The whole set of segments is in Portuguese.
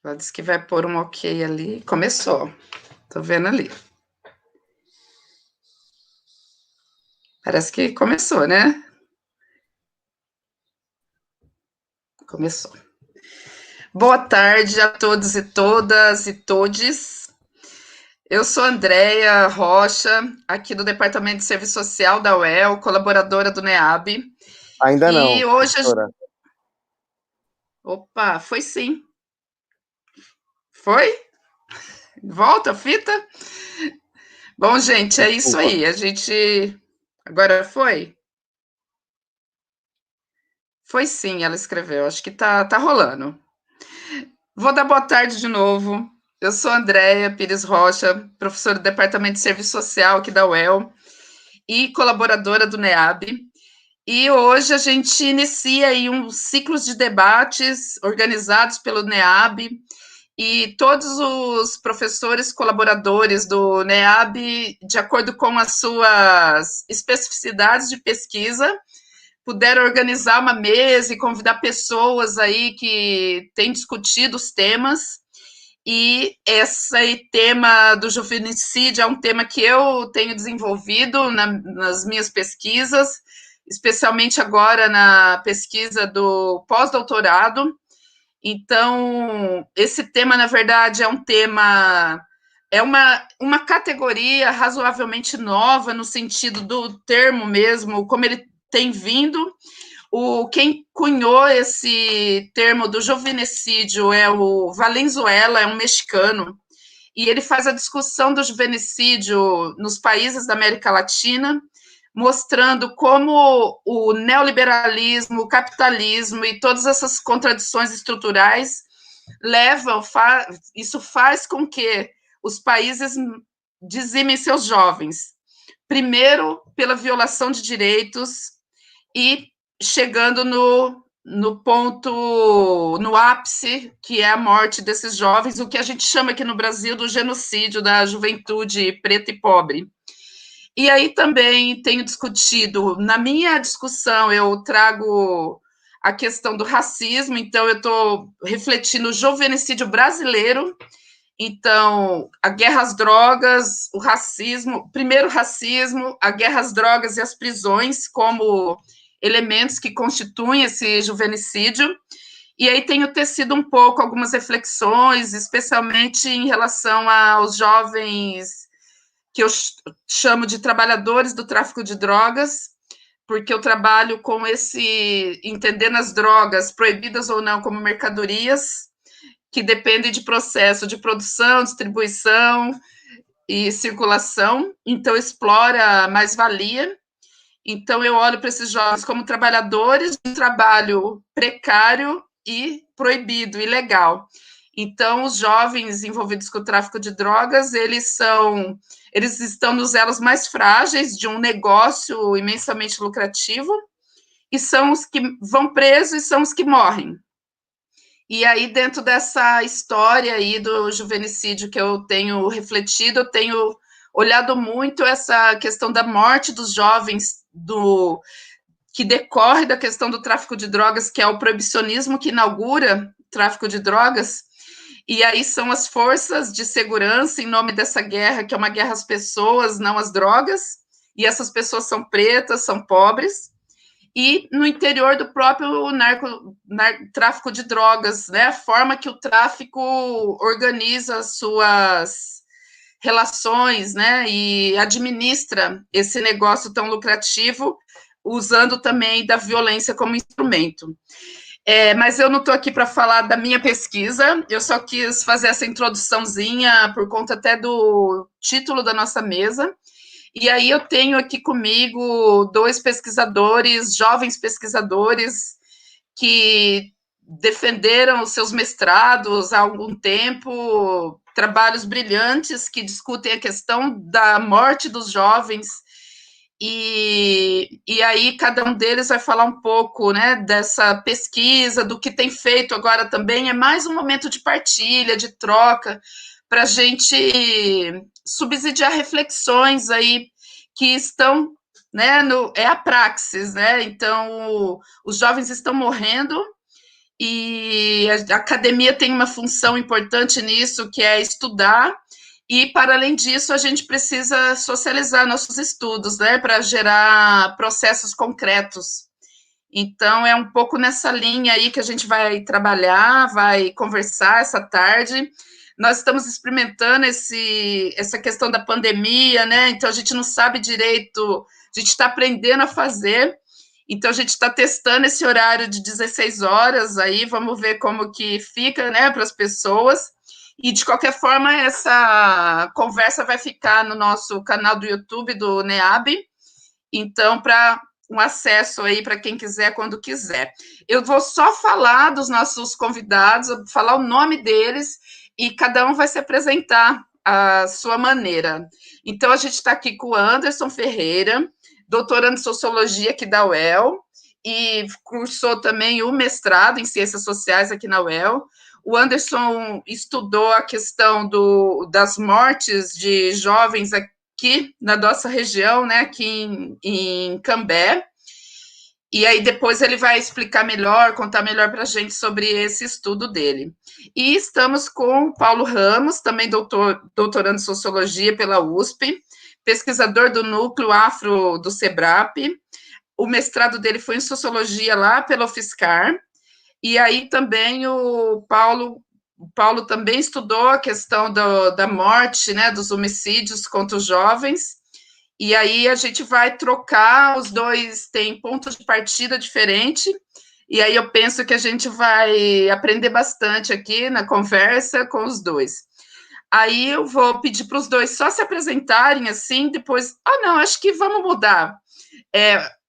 Ela disse que vai pôr um ok ali. Começou. Tô vendo ali. Parece que começou, né? Começou. Boa tarde a todos e todas e todes. Eu sou Andréia Rocha, aqui do Departamento de Serviço Social da UEL, colaboradora do NEAB. Ainda E não, hoje. professora. Opa, foi sim. Foi? Volta a fita? Bom, gente, é isso Desculpa. aí. A gente. Agora foi? Foi sim, ela escreveu. Acho que tá rolando. Vou dar boa tarde de novo. Eu sou Andréia Pires Rocha, professora do Departamento de Serviço Social aqui da UEL e colaboradora do NEAB. E hoje a gente inicia aí um ciclo de debates organizados pelo NEAB e todos os professores colaboradores do NEAB, de acordo com as suas especificidades de pesquisa, puderam organizar uma mesa e convidar pessoas aí que têm discutido os temas. E esse tema do juvenicídio é um tema que eu tenho desenvolvido nas minhas pesquisas, especialmente agora na pesquisa do pós-doutorado. Então, esse tema, na verdade, é um tema, é uma categoria razoavelmente nova, no sentido do termo mesmo, como ele tem vindo. Quem cunhou esse termo do juvenicídio é o Valenzuela, é um mexicano, e ele faz a discussão do juvenicídio nos países da América Latina, mostrando como o neoliberalismo, o capitalismo e todas essas contradições estruturais isso faz com que os países dizimem seus jovens. Primeiro, pela violação de direitos e chegando no ponto, no ápice, que é a morte desses jovens, o que a gente chama aqui no Brasil do genocídio da juventude preta e pobre. E aí também tenho discutido, na minha discussão, eu trago a questão do racismo, então eu estou refletindo o juvenicídio brasileiro, então a guerra às drogas, o racismo, primeiro o racismo, a guerra às drogas e as prisões como elementos que constituem esse juvenicídio, e aí tenho tecido um pouco algumas reflexões, especialmente em relação aos jovens que eu chamo de trabalhadores do tráfico de drogas, porque eu trabalho com esse, entendendo as drogas, proibidas ou não, como mercadorias, que dependem de processo de produção, distribuição e circulação, então explora a mais-valia. Então eu olho para esses jovens como trabalhadores de um trabalho precário e proibido, ilegal. Então os jovens envolvidos com o tráfico de drogas, eles estão nos elos mais frágeis de um negócio imensamente lucrativo e são os que vão presos e são os que morrem. E aí, dentro dessa história aí do juvenicídio que eu tenho refletido, eu tenho olhado muito essa questão da morte dos jovens, que decorre da questão do tráfico de drogas, que é o proibicionismo que inaugura o tráfico de drogas. E aí são as forças de segurança em nome dessa guerra, que é uma guerra às pessoas, não às drogas. E essas pessoas são pretas, são pobres, e no interior do próprio tráfico de drogas, né? A forma que o tráfico organiza suas relações, né? E administra esse negócio tão lucrativo, usando também da violência como instrumento. Mas eu não estou aqui para falar da minha pesquisa, eu só quis fazer essa introduçãozinha por conta até do título da nossa mesa. E aí eu tenho aqui comigo dois pesquisadores, jovens pesquisadores, que defenderam os seus mestrados há algum tempo, trabalhos brilhantes que discutem a questão da morte dos jovens. E aí cada um deles vai falar um pouco, né, dessa pesquisa, do que tem feito agora também. É mais um momento de partilha, de troca, para a gente subsidiar reflexões aí que estão, né, é a praxis, né? Então, os jovens estão morrendo e a academia tem uma função importante nisso, que é estudar, e para além disso, a gente precisa socializar nossos estudos, né, para gerar processos concretos. Então, é um pouco nessa linha aí que a gente vai trabalhar, vai conversar essa tarde. Nós estamos experimentando essa questão da pandemia, né? Então, a gente não sabe direito, a gente está aprendendo a fazer. Então, a gente está testando esse horário de 16 horas aí, vamos ver como que fica, né, para as pessoas. E, de qualquer forma, essa conversa vai ficar no nosso canal do YouTube do NEAB. Então, para um acesso aí para quem quiser, quando quiser. Eu vou só falar dos nossos convidados, falar o nome deles, e cada um vai se apresentar à sua maneira. Então, a gente está aqui com o Anderson Ferreira, doutorando em Sociologia aqui da UEL, e cursou também o mestrado em Ciências Sociais aqui na UEL. O Anderson estudou a questão das mortes de jovens aqui na nossa região, né, aqui em Cambé. E aí depois ele vai explicar melhor, contar melhor para a gente sobre esse estudo dele. E estamos com o Paulo Ramos, também doutorando em Sociologia pela USP, pesquisador do Núcleo Afro do SEBRAP. O mestrado dele foi em Sociologia lá pela UFSCar. E aí também o Paulo também estudou a questão da morte, né, dos homicídios contra os jovens, e aí a gente vai trocar, os dois têm ponto de partida diferente, e aí eu penso que a gente vai aprender bastante aqui na conversa com os dois. Aí eu vou pedir para os dois só se apresentarem assim, depois. Ah, não, acho que vamos mudar.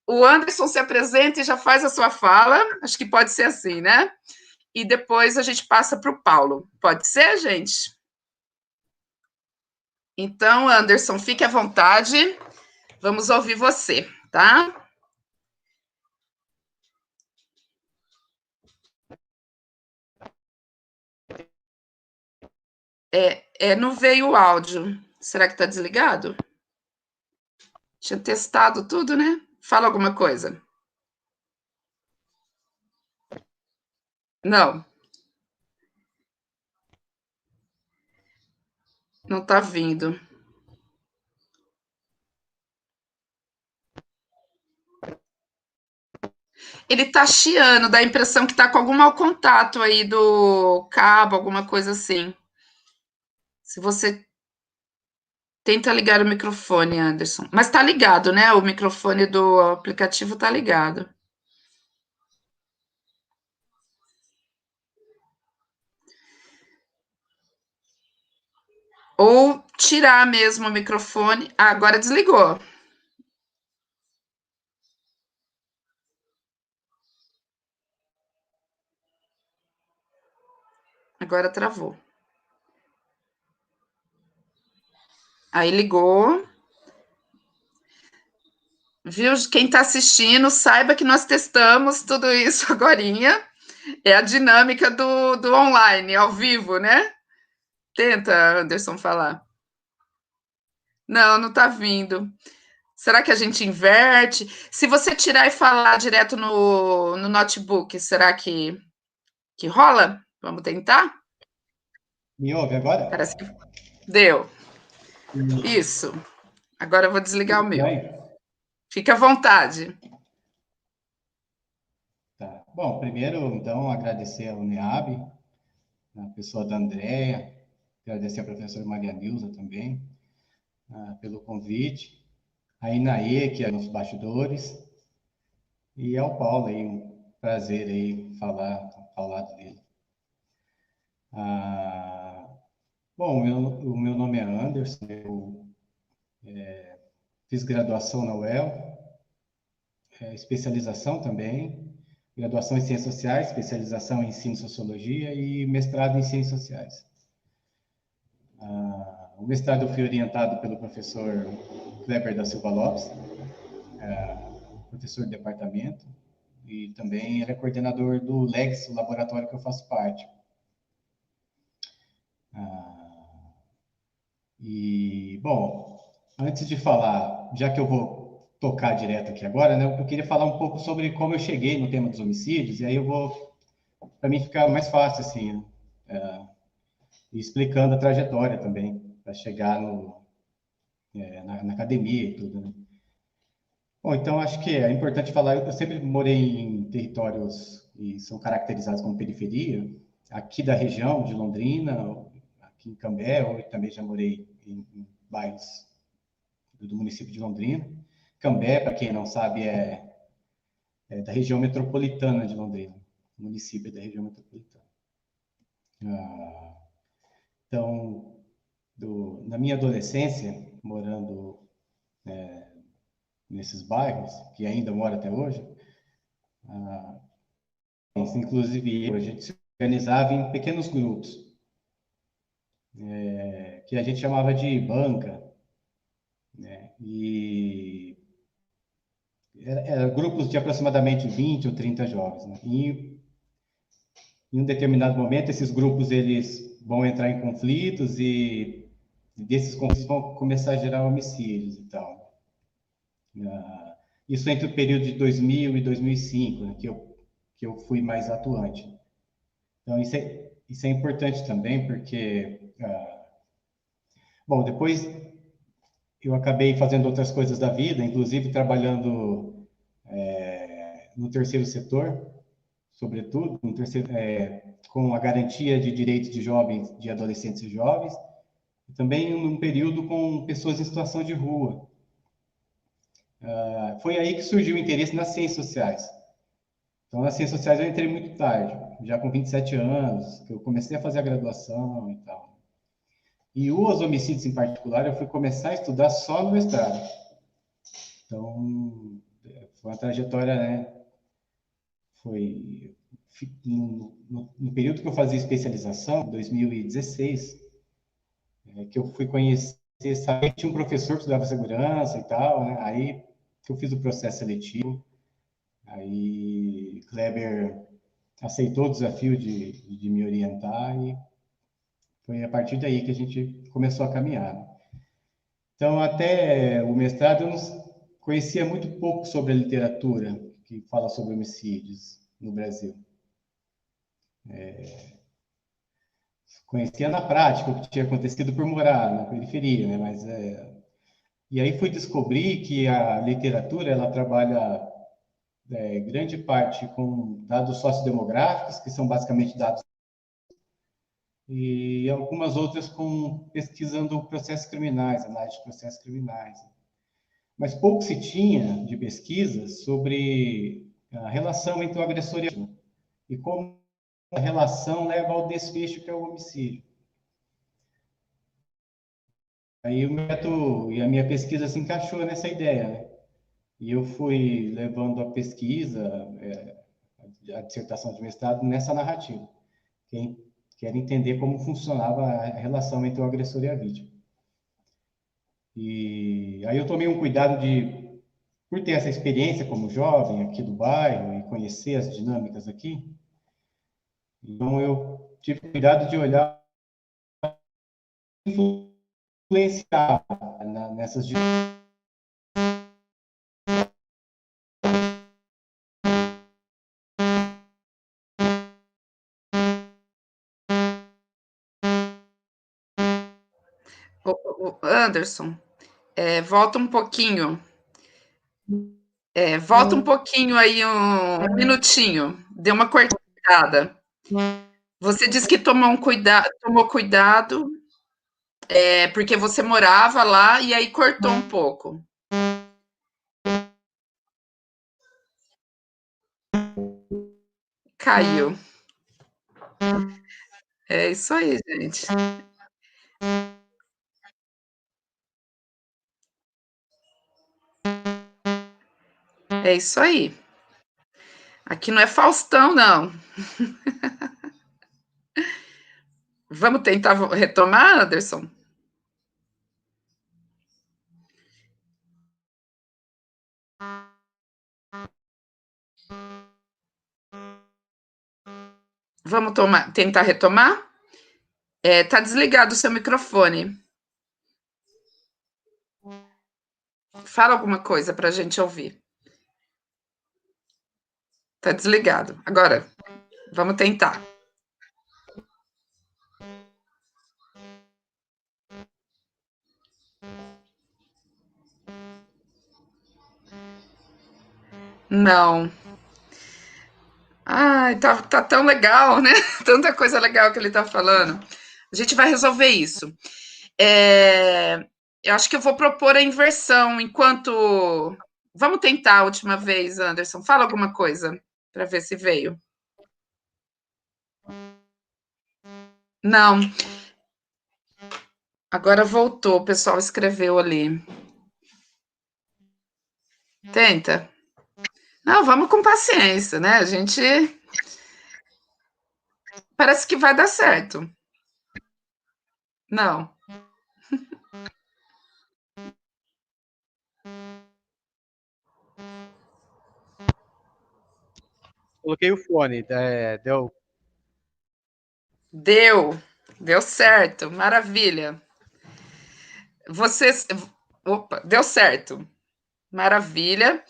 O Anderson se apresenta e já faz a sua fala, acho que pode ser assim, né? E depois a gente passa para o Paulo. Pode ser, gente? Então, Anderson, fique à vontade. Vamos ouvir você, tá? Não veio o áudio. Será que está desligado? Tinha testado tudo, né? Fala alguma coisa. Não, não está vindo. Ele está chiando, dá a impressão que está com algum mau contato aí do cabo, alguma coisa assim. Se você tenta ligar o microfone, Anderson. Mas está ligado, né? O microfone do aplicativo está ligado. Ou tirar mesmo o microfone. Ah, agora desligou. Agora travou. Aí ligou. Viu? Quem está assistindo, saiba que nós testamos tudo isso agorinha. É a dinâmica do online, ao vivo, né? Tenta, Anderson, falar. Não, não está vindo. Será que a gente inverte? Se você tirar e falar direto no notebook, será que rola? Vamos tentar? Me ouve agora? Parece que deu. Isso. Isso. Agora eu vou desligar o Tudo meu. bem? Fique à vontade. Tá. Bom, primeiro, então, agradecer ao NEAB, a pessoa da Andréia, agradecer à professora Maria Nilza também, pelo convite, a Inaê, que é nos bastidores, e ao Paulo, aí, um prazer aí falar dele. Ah, bom, o meu nome é Anderson, eu fiz graduação na UEL, especialização também, graduação em Ciências Sociais, especialização em Ensino e Sociologia e mestrado em Ciências Sociais. O mestrado eu fui orientado pelo professor Kleber da Silva Lopes, professor de departamento, e também ele é coordenador do LEGS, o laboratório que eu faço parte. E, bom, antes de falar, já que eu vou tocar direto aqui agora, né, eu queria falar um pouco sobre como eu cheguei no tema dos homicídios, e aí eu vou para mim ficar mais fácil, assim, explicando a trajetória também, para chegar na academia e tudo, né? Bom, então acho que é importante falar, eu sempre morei em territórios e são caracterizados como periferia, aqui da região de Londrina, aqui em Cambé, ou também já morei em bairros do município de Londrina. Cambé, para quem não sabe, é da região metropolitana de Londrina, município da região metropolitana. Então, na minha adolescência, morando nesses bairros, que ainda moro até hoje, inclusive a gente se organizava em pequenos grupos, que a gente chamava de banca, né? E era grupos de aproximadamente 20 ou 30 jovens, né? E em um determinado momento, esses grupos eles vão entrar em conflitos e desses conflitos vão começar a gerar homicídios e tal. Isso entre o período de 2000 e 2005, né, que eu fui mais atuante. Então, isso é importante também, porque, bom, depois eu acabei fazendo outras coisas da vida, inclusive trabalhando no terceiro setor, sobretudo, com a garantia de direitos de jovens, de adolescentes e jovens, e também num período com pessoas em situação de rua. Foi aí que surgiu o interesse nas ciências sociais. Então, nas ciências sociais eu entrei muito tarde, já com 27 anos, que eu comecei a fazer a graduação e tal. E os homicídios em particular, eu fui começar a estudar só no mestrado. Então, foi uma trajetória, né? Foi no período que eu fazia especialização, 2016, que eu fui conhecer, sabe, tinha um professor que estudava segurança e tal, né? Aí que eu fiz o processo seletivo, aí Kleber aceitou o desafio de me orientar e foi a partir daí que a gente começou a caminhar. Então, até o mestrado, eu não conhecia muito pouco sobre a literatura que fala sobre homicídios no Brasil. Conhecia na prática o que tinha acontecido por morar na periferia, né? E aí fui descobrir que a literatura ela trabalha grande parte com dados sociodemográficos, que são basicamente dados, e algumas outras com pesquisando processos criminais, análise de processos criminais. Mas pouco se tinha de pesquisa sobre a relação entre o agressor e a vítima, e como a relação leva ao desfecho que é o homicídio. Aí o método e a minha pesquisa se encaixou nessa ideia, né? E eu fui levando a pesquisa, a dissertação de mestrado nessa narrativa. Quem quer entender como funcionava a relação entre o agressor e a vítima. E aí eu tomei um cuidado por ter essa experiência como jovem aqui do bairro e conhecer as dinâmicas aqui, então eu tive cuidado de olhar influenciar nessas dinâmicas. Anderson, volta um pouquinho. Volta um pouquinho aí, um minutinho. Deu uma cortada. Você disse que tomou cuidado, porque você morava lá e aí cortou um pouco. Caiu. É isso aí, gente. É isso aí. Aqui não é Faustão, não. Vamos tentar retomar, Anderson? Vamos tentar retomar? Tá desligado o seu microfone. Fala alguma coisa para a gente ouvir. Tá desligado. Agora. Vamos tentar. Não. Ai, tá tão legal, né? Tanta coisa legal que ele tá falando. A gente vai resolver isso. Eu acho que eu vou propor a inversão enquanto. Vamos tentar a última vez, Anderson. Fala alguma coisa para ver se veio. Não. Agora voltou, o pessoal escreveu ali. Tenta. Não, vamos com paciência, né? A gente parece que vai dar certo. Não. Coloquei o fone, deu. Deu certo, maravilha. Vocês, opa, deu certo, maravilha.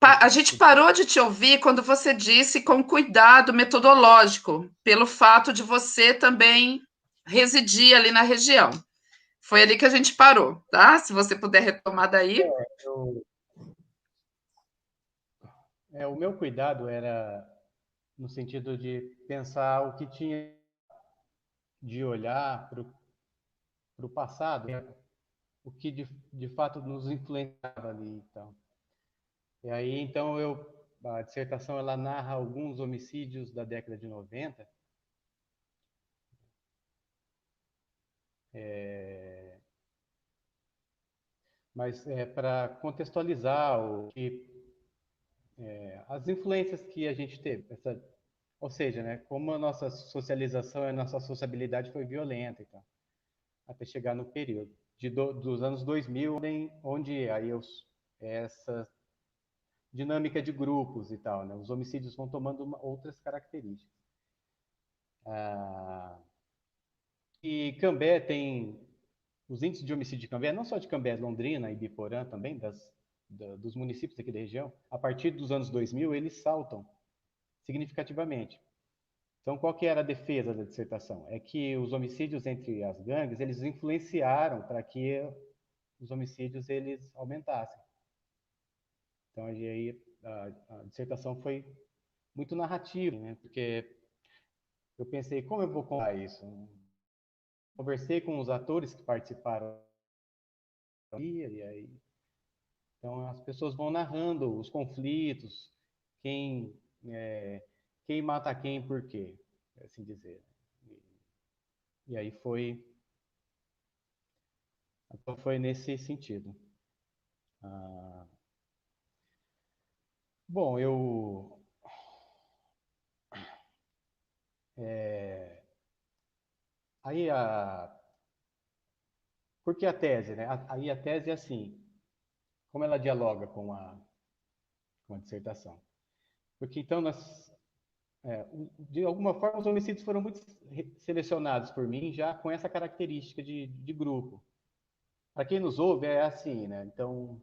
A gente parou de te ouvir quando você disse com cuidado metodológico, pelo fato de você também residir ali na região. Foi ali que a gente parou, tá? Se você puder retomar daí. Eu, o meu cuidado era no sentido de pensar o que tinha de olhar para o passado, né? O que de fato nos influenciava ali. Então. E aí, então, a dissertação ela narra alguns homicídios da década de 90. Mas é para contextualizar as influências que a gente teve. Ou seja, né, como a nossa socialização, a nossa sociabilidade foi violenta, então, até chegar no período dos anos 2000, onde aí essa dinâmica de grupos e tal, né, os homicídios vão tomando outras características. E Cambé tem os índices de homicídio de Cambé, não só de Cambé, Londrina e Biporã também, dos municípios aqui da região, a partir dos anos 2000, eles saltam significativamente. Então, qual que era a defesa da dissertação? É que os homicídios entre as gangues, eles influenciaram para que os homicídios eles aumentassem. Então, aí a dissertação foi muito narrativa, né? Porque eu pensei, como eu vou contar isso? Conversei com os atores que participaram e aí então as pessoas vão narrando os conflitos, quem quem mata quem por quê, assim dizer. E aí então foi nesse sentido. Ah, bom, aí por que a tese, né? Aí a tese é assim, como ela dialoga com a dissertação. Porque então de alguma forma os homicídios foram muito selecionados por mim já com essa característica de grupo. Para quem nos ouve é assim, né? Então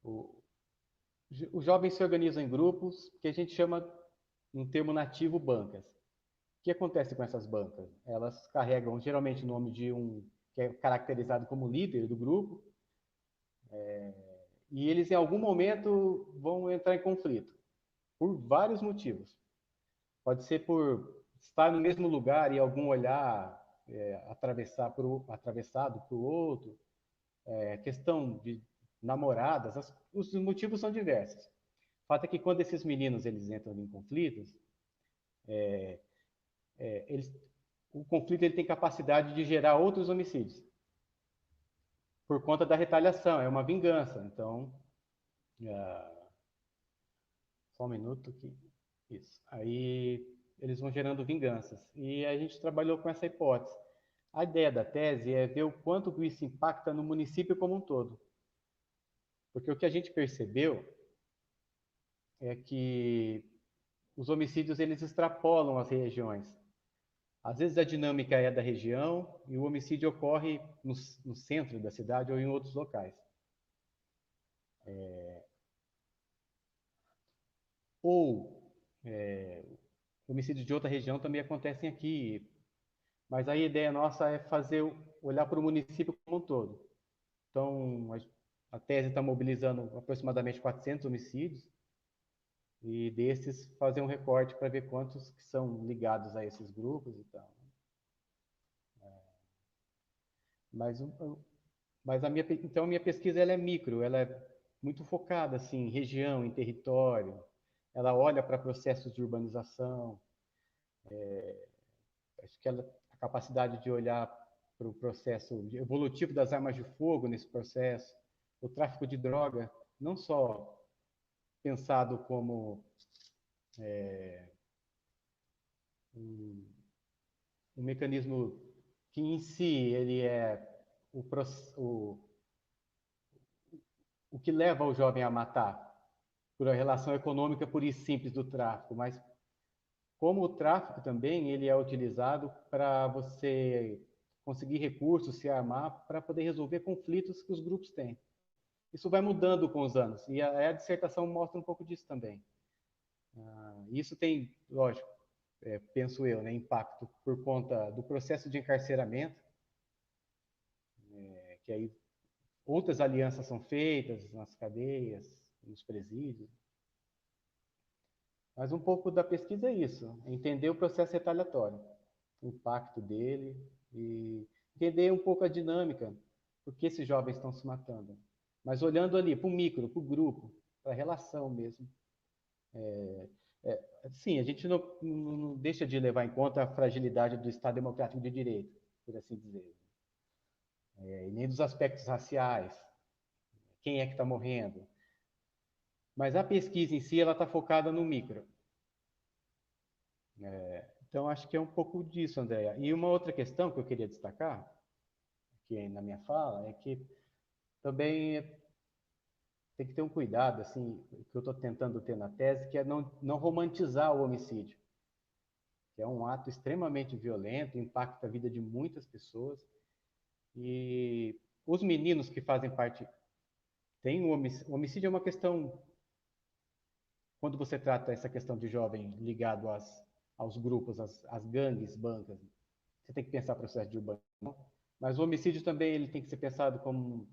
o, os jovens se organizam em grupos que a gente chama, um termo nativo, bancas. O que acontece com essas bancas? Elas carregam geralmente o nome de um que é caracterizado como líder do grupo, e eles em algum momento vão entrar em conflito, por vários motivos. Pode ser por estar no mesmo lugar e algum olhar atravessado para o outro, questão de namoradas, os motivos são diversos. O fato é que quando esses meninos eles entram em conflitos, eles, o conflito ele tem capacidade de gerar outros homicídios por conta da retaliação, é uma vingança. Então, só um minuto que isso. Aí eles vão gerando vinganças e a gente trabalhou com essa hipótese. A ideia da tese é ver o quanto isso impacta no município como um todo, porque o que a gente percebeu é que os homicídios eles extrapolam as regiões. Às vezes a dinâmica é da região e o homicídio ocorre no centro da cidade ou em outros locais. Ou homicídios de outra região também acontecem aqui. Mas a ideia nossa é olhar para o município como um todo. Então, a tese está mobilizando aproximadamente 400 homicídios, e desses fazer um recorte para ver quantos que são ligados a esses grupos e tal. Mas, então a minha pesquisa ela é micro, ela é muito focada assim, em região, em território. Ela olha para processos de urbanização. Acho que a capacidade de olhar para o processo evolutivo das armas de fogo nesse processo, o tráfico de droga, não só pensado como um, um mecanismo que em si ele é o, o, o que leva o jovem a matar, por a relação econômica pura e simples do tráfico, mas como o tráfico também ele é utilizado para você conseguir recursos, se armar, para poder resolver conflitos que os grupos têm. Isso vai mudando com os anos, e a dissertação mostra um pouco disso também. Isso tem, lógico, penso eu, né, impacto por conta do processo de encarceramento, que aí outras alianças são feitas nas cadeias, nos presídios. Mas um pouco da pesquisa é isso, entender o processo retaliatório, o impacto dele e entender um pouco a dinâmica, por que esses jovens estão se matando. Mas olhando ali para o micro, para o grupo, para a relação mesmo. Sim, a gente não deixa de levar em conta a fragilidade do Estado Democrático de Direito, por assim dizer. E nem dos aspectos raciais, quem é que está morrendo. Mas a pesquisa em si, ela está focada no micro. Então, acho que é um pouco disso, Andréa. E uma outra questão que eu queria destacar, aqui na minha fala, é que também tem que ter um cuidado, assim, que eu estou tentando ter na tese, que é não romantizar o homicídio, que é um ato extremamente violento, impacta a vida de muitas pessoas. E os meninos que fazem parte... O homicídio é uma questão... Quando você trata essa questão de jovem ligado aos grupos, às gangues, bancas, você tem que pensar processo de urbanização. Mas o homicídio também ele tem que ser pensado como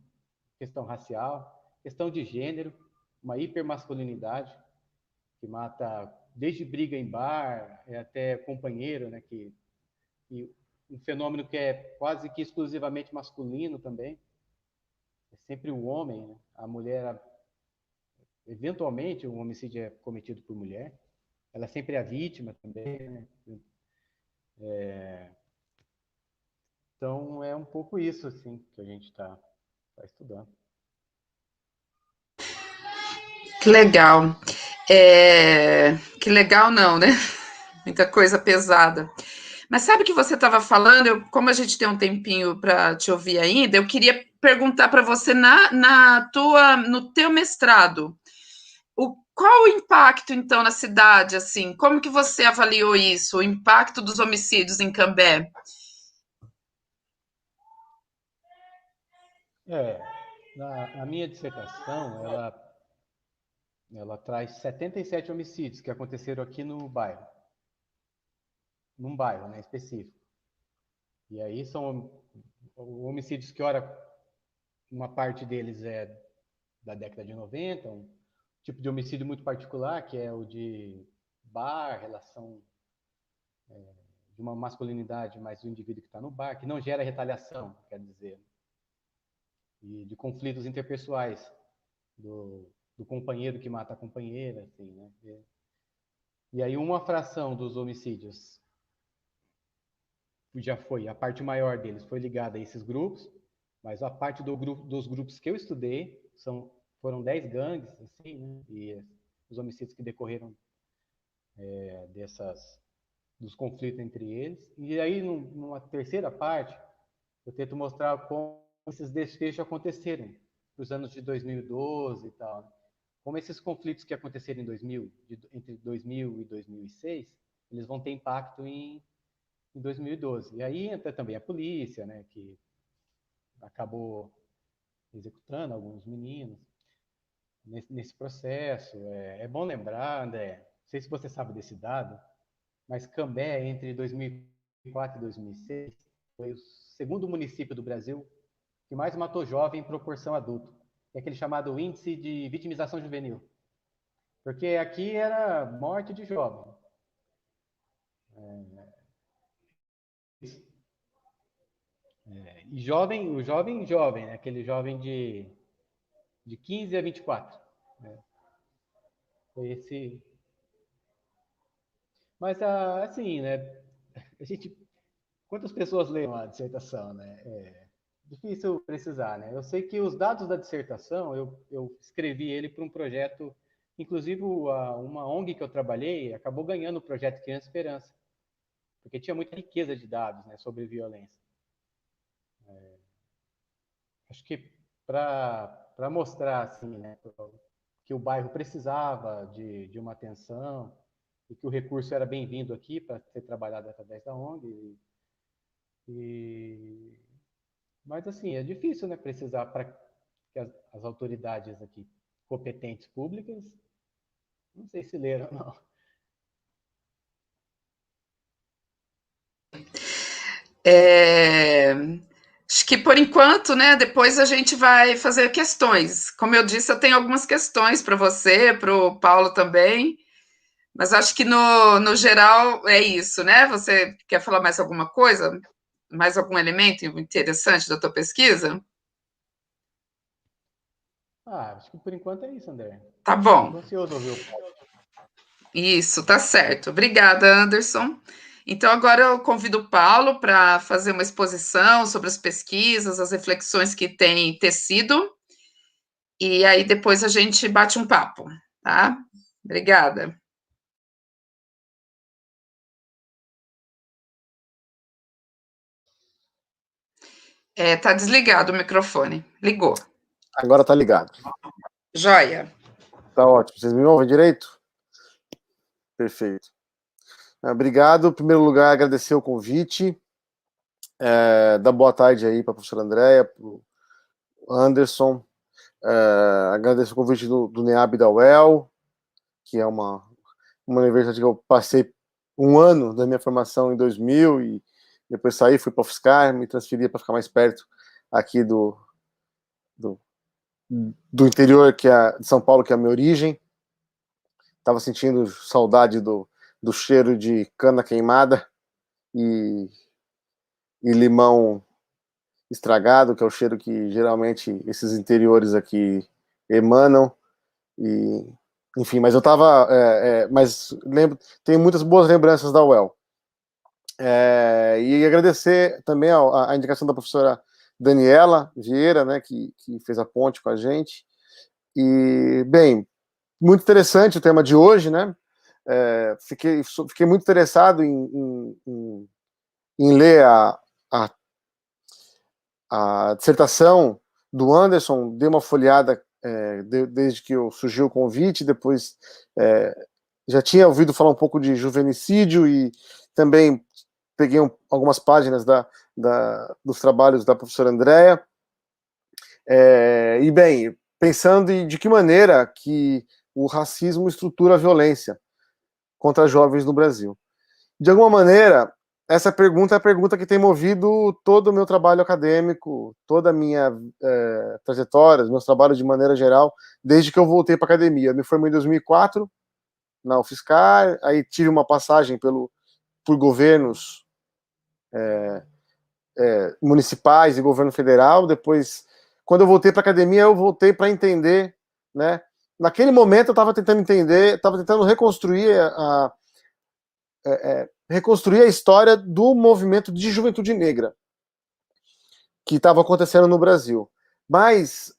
questão racial, questão de gênero, uma hipermasculinidade que mata desde briga em bar até companheiro, né? E um fenômeno que é quase que exclusivamente masculino também. É sempre o homem, né? A mulher, eventualmente, um homicídio é cometido por mulher. Ela sempre é a vítima também, né? Então, é um pouco isso, assim, que a gente está estudando. Que legal. Que legal não, né? Muita coisa pesada. Mas sabe que você estava falando, como a gente tem um tempinho para te ouvir ainda, eu queria perguntar para você no teu mestrado, qual o impacto então na cidade, assim? Como que você avaliou isso, o impacto dos homicídios em Cambé? A minha dissertação, ela traz 77 homicídios que aconteceram aqui no bairro, num bairro, né, específico. E aí são homicídios que, ora, uma parte deles é da década de 90, um tipo de homicídio muito particular, que é o de bar, relação de uma masculinidade mais do indivíduo que está no bar, que não gera retaliação, quer dizer, e de conflitos interpessoais do companheiro que mata a companheira, assim, né? E aí uma fração dos homicídios já foi, a parte maior deles foi ligada a esses grupos, mas a parte dos grupos que eu estudei foram 10 gangues, assim, né? E os homicídios que decorreram dos conflitos entre eles. E aí, numa terceira parte, eu tento mostrar como esses desfechos aconteceram nos anos de 2012 e tal, né? Como esses conflitos que aconteceram entre 2000 e 2006, eles vão ter impacto em 2012. E aí entra também a polícia, né, que acabou executando alguns meninos nesse processo. É bom lembrar, André, não sei se você sabe desse dado, mas Cambé, entre 2004 e 2006, foi o segundo município do Brasil que mais matou jovem em proporção adulto. É aquele chamado índice de vitimização juvenil. Porque aqui era morte de jovem. E jovem, o jovem, né? Aquele jovem de 15 a 24. Né? Foi esse. Mas, assim, né? A gente, quantas pessoas leem a dissertação, né? Difícil precisar, né? Eu sei que os dados da dissertação, eu escrevi ele para um projeto, inclusive uma ONG que eu trabalhei acabou ganhando o projeto Criança Esperança, porque tinha muita riqueza de dados, né, sobre violência. Acho que para mostrar assim, né, que o bairro precisava de uma atenção e que o recurso era bem-vindo aqui para ser trabalhado através da ONG. Mas assim, é difícil, né, precisar para que as autoridades aqui competentes públicas, não sei se leram, não. Acho que por enquanto, né? Depois a gente vai fazer questões. Como eu disse, eu tenho algumas questões para você, para o Paulo também. Mas acho que no geral é isso, né? Você quer falar mais alguma coisa? Mais algum elemento interessante da tua pesquisa? Acho que por enquanto é isso, André. Tá bom. Estou ansioso ouvir o Paulo. Isso, tá certo. Obrigada, Anderson. Então, agora eu convido o Paulo para fazer uma exposição sobre as pesquisas, as reflexões que tem tecido, e aí depois a gente bate um papo, tá? Obrigada. Tá desligado o microfone. Ligou. Agora tá ligado. Joia. Tá ótimo. Vocês me ouvem direito? Perfeito. Obrigado. Em primeiro lugar, agradecer o convite. Dar boa tarde aí para a professora Andréia, para o Anderson. Agradeço o convite do NEAB da UEL, que é uma universidade que eu passei um ano da minha formação em 2000 e depois saí, fui para a UFSCar, me transferi para ficar mais perto aqui do interior de São Paulo, que é a minha origem. Estava sentindo saudade do cheiro de cana queimada e limão estragado, que é o cheiro que geralmente esses interiores aqui emanam. E, enfim, mas eu estava... mas lembro, tenho muitas boas lembranças da UEL. E agradecer também a indicação da professora Daniela Vieira, né, que fez a ponte com a gente. E, bem, muito interessante o tema de hoje, né? Fiquei muito interessado em ler a dissertação do Anderson, dei uma folheada desde que surgiu o convite, depois já tinha ouvido falar um pouco de juvenicídio e também peguei algumas páginas dos trabalhos da professora Andréia. E, bem, pensando em de que maneira que o racismo estrutura a violência contra jovens no Brasil. De alguma maneira, essa pergunta é a pergunta que tem movido todo o meu trabalho acadêmico, toda a minha trajetória, os meus trabalhos de maneira geral, desde que eu voltei para a academia. Eu me formei em 2004, na UFSCar, aí tive uma passagem por governos municipais e governo federal. Depois, quando eu voltei para a academia, eu voltei para entender, né? Naquele momento eu estava tentando entender, estava tentando reconstruir a história do movimento de juventude negra que estava acontecendo no Brasil. Mas,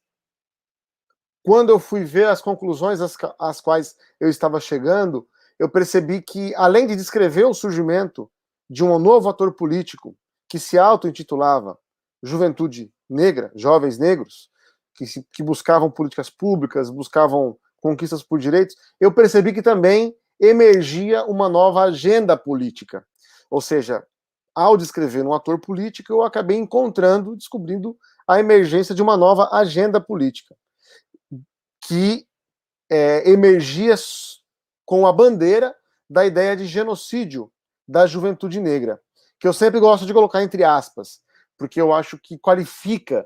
quando eu fui ver as conclusões às quais eu estava chegando, eu percebi que, além de descrever o surgimento de um novo ator político que se auto-intitulava Juventude Negra, jovens negros, que buscavam políticas públicas, buscavam conquistas por direitos, eu percebi que também emergia uma nova agenda política. Ou seja, ao descrever um ator político, eu acabei descobrindo a emergência de uma nova agenda política, que emergia com a bandeira da ideia de genocídio da juventude negra, que eu sempre gosto de colocar entre aspas, porque eu acho que qualifica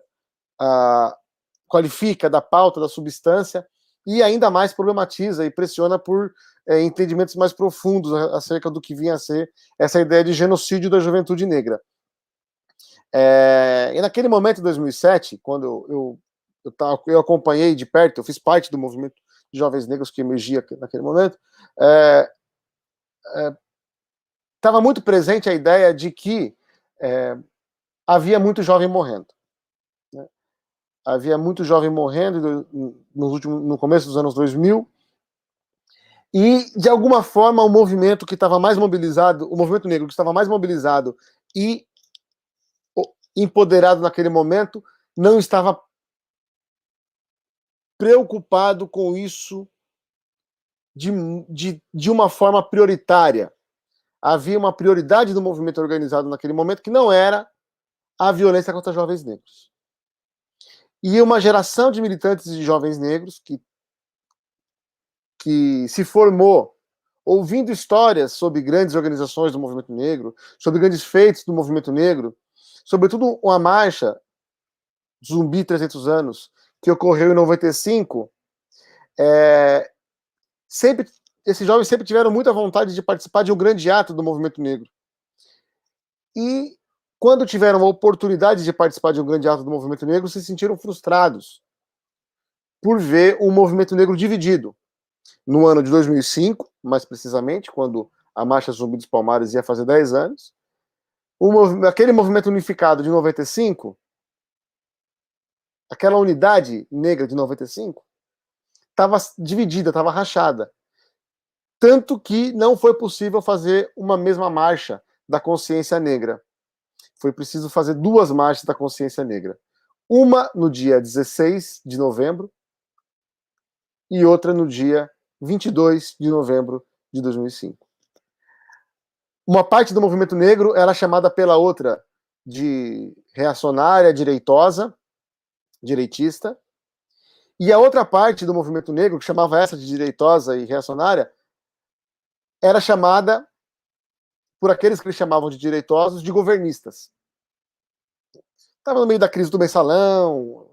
da pauta, da substância, e ainda mais problematiza e pressiona por entendimentos mais profundos acerca do que vinha a ser essa ideia de genocídio da juventude negra. E naquele momento, em 2007, quando eu acompanhei de perto, eu fiz parte do movimento de jovens negros que emergia naquele momento, estava muito presente a ideia de que havia muito jovem morrendo. Né? Havia muito jovem morrendo no começo dos anos 2000, e, de alguma forma, o movimento que estava mais mobilizado, o movimento negro que estava mais mobilizado e empoderado naquele momento, não estava preocupado com isso de uma forma prioritária. Havia uma prioridade do movimento organizado naquele momento que não era a violência contra jovens negros. E uma geração de militantes de jovens negros que se formou ouvindo histórias sobre grandes organizações do movimento negro, sobre grandes feitos do movimento negro, sobretudo uma marcha Zumbi 300 anos, que ocorreu em 95, esses jovens sempre tiveram muita vontade de participar de um grande ato do movimento negro. E quando tiveram a oportunidade de participar de um grande ato do movimento negro, se sentiram frustrados por ver um movimento negro dividido. No ano de 2005, mais precisamente, quando a Marcha Zumbi dos Palmares ia fazer 10 anos, aquele movimento unificado de 95, aquela unidade negra de 95, estava dividida, estava rachada. Tanto que não foi possível fazer uma mesma marcha da consciência negra. Foi preciso fazer duas marchas da consciência negra. Uma no dia 16 de novembro e outra no dia 22 de novembro de 2005. Uma parte do movimento negro era chamada pela outra de reacionária, direitista, e a outra parte do movimento negro, que chamava essa de direitosa e reacionária, era chamada, por aqueles que eles chamavam de direitosos, de governistas. Estava no meio da crise do mensalão,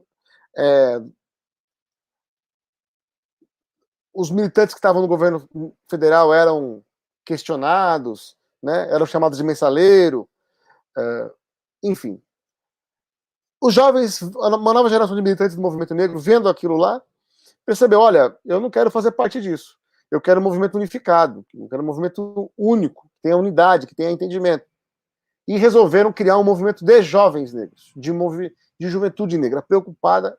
os militantes que estavam no governo federal eram questionados, né, eram chamados de mensaleiro, enfim. Os jovens, uma nova geração de militantes do movimento negro, vendo aquilo lá, percebeu, olha, eu não quero fazer parte disso. Eu quero um movimento unificado, eu quero um movimento único, que tenha unidade, que tenha entendimento. E resolveram criar um movimento de jovens negros, de juventude negra, preocupada,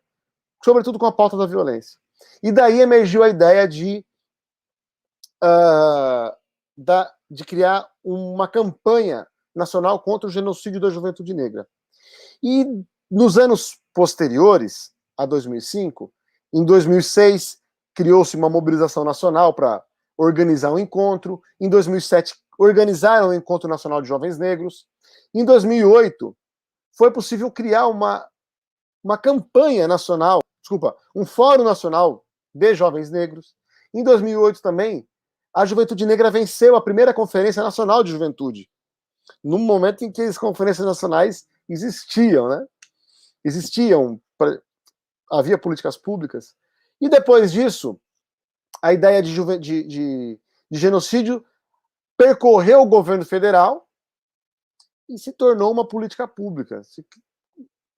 sobretudo com a pauta da violência. E daí emergiu a ideia de criar uma campanha nacional contra o genocídio da juventude negra. E nos anos posteriores a 2005, em 2006, criou-se uma mobilização nacional para organizar um encontro. Em 2007, organizaram o Encontro Nacional de Jovens Negros. Em 2008, foi possível criar uma campanha nacional, um Fórum Nacional de Jovens Negros. Em 2008 também, a Juventude Negra venceu a primeira Conferência Nacional de Juventude, no momento em que as conferências nacionais existiam, né? Havia políticas públicas. E depois disso, a ideia de genocídio percorreu o governo federal e se tornou uma política pública,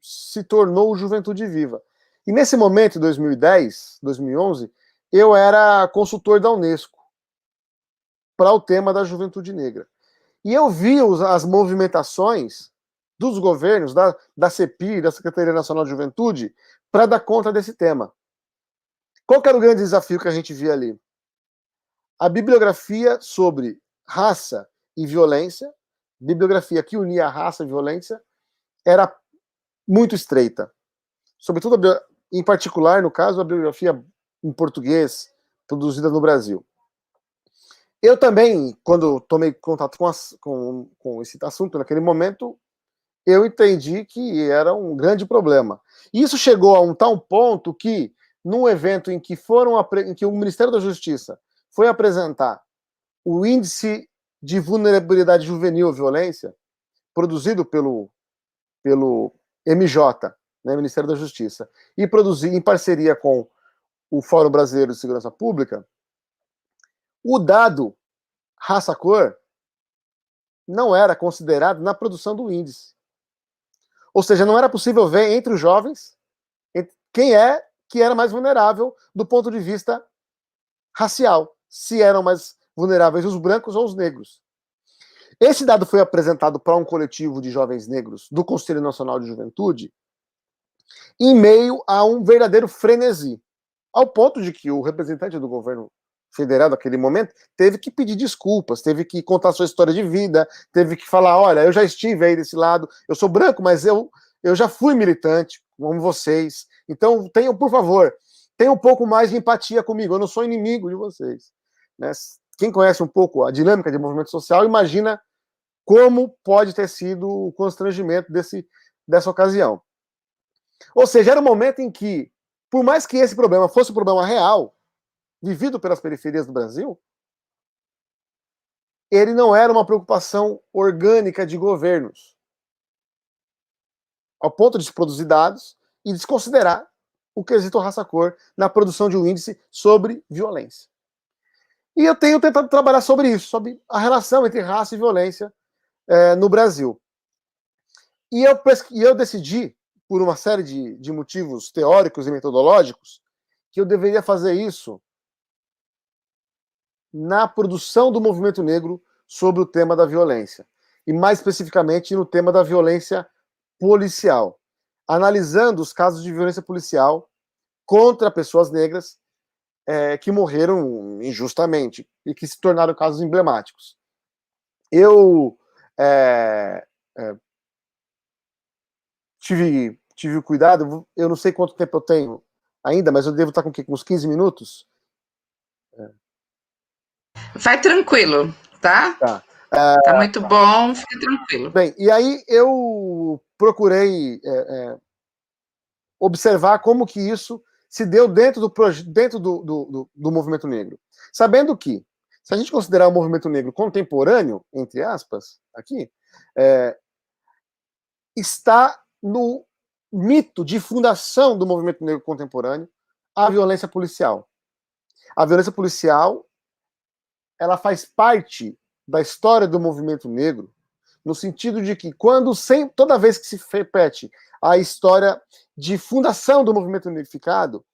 se tornou Juventude Viva. E nesse momento, em 2010, 2011, eu era consultor da Unesco para o tema da juventude negra. E eu vi as movimentações dos governos, da CEPIR, da Secretaria Nacional de Juventude, para dar conta desse tema. Qual que era o grande desafio que a gente via ali? A bibliografia sobre raça e violência, bibliografia que unia a raça e violência, era muito estreita. Sobretudo, em particular, no caso, a bibliografia em português, produzida no Brasil. Eu também, quando tomei contato com esse assunto naquele momento, eu entendi que era um grande problema. E isso chegou a um tal ponto que, num evento em que o Ministério da Justiça foi apresentar o índice de vulnerabilidade juvenil à violência, produzido pelo MJ, né, Ministério da Justiça, e produzido em parceria com o Fórum Brasileiro de Segurança Pública, o dado raça-cor não era considerado na produção do índice. Ou seja, não era possível ver entre os jovens quem que era mais vulnerável do ponto de vista racial, se eram mais vulneráveis os brancos ou os negros. Esse dado foi apresentado para um coletivo de jovens negros do Conselho Nacional de Juventude em meio a um verdadeiro frenesi, ao ponto de que o representante do governo federal naquele momento teve que pedir desculpas, teve que contar sua história de vida, teve que falar, olha, eu já estive aí desse lado, eu sou branco, mas eu já fui militante, como vocês, então por favor, tenha um pouco mais de empatia comigo, eu não sou inimigo de vocês. Né? Quem conhece um pouco a dinâmica de movimento social, imagina como pode ter sido o constrangimento dessa ocasião. Ou seja, era um momento em que, por mais que esse problema fosse um problema real, vivido pelas periferias do Brasil, ele não era uma preocupação orgânica de governos, ao ponto de se produzir dados e desconsiderar o quesito raça-cor na produção de um índice sobre violência. E eu tenho tentado trabalhar sobre isso, sobre a relação entre raça e violência no Brasil. E eu decidi, por uma série de motivos teóricos e metodológicos, que eu deveria fazer isso na produção do movimento negro sobre o tema da violência. E mais especificamente no tema da violência policial. Analisando os casos de violência policial contra pessoas negras que morreram injustamente e que se tornaram casos emblemáticos. Eu tive o cuidado, eu não sei quanto tempo eu tenho ainda, mas eu devo estar com o quê? Com uns 15 minutos? Vai tranquilo, tá? Tá. Tá muito bom, fica tranquilo. Bem, e aí eu procurei observar como que isso se deu dentro do movimento negro. Sabendo que, se a gente considerar o movimento negro contemporâneo, entre aspas, aqui, está no mito de fundação do movimento negro contemporâneo a violência policial. A violência policial, ela faz parte da história do movimento negro, no sentido de que toda vez que se repete a história de fundação do movimento unificado,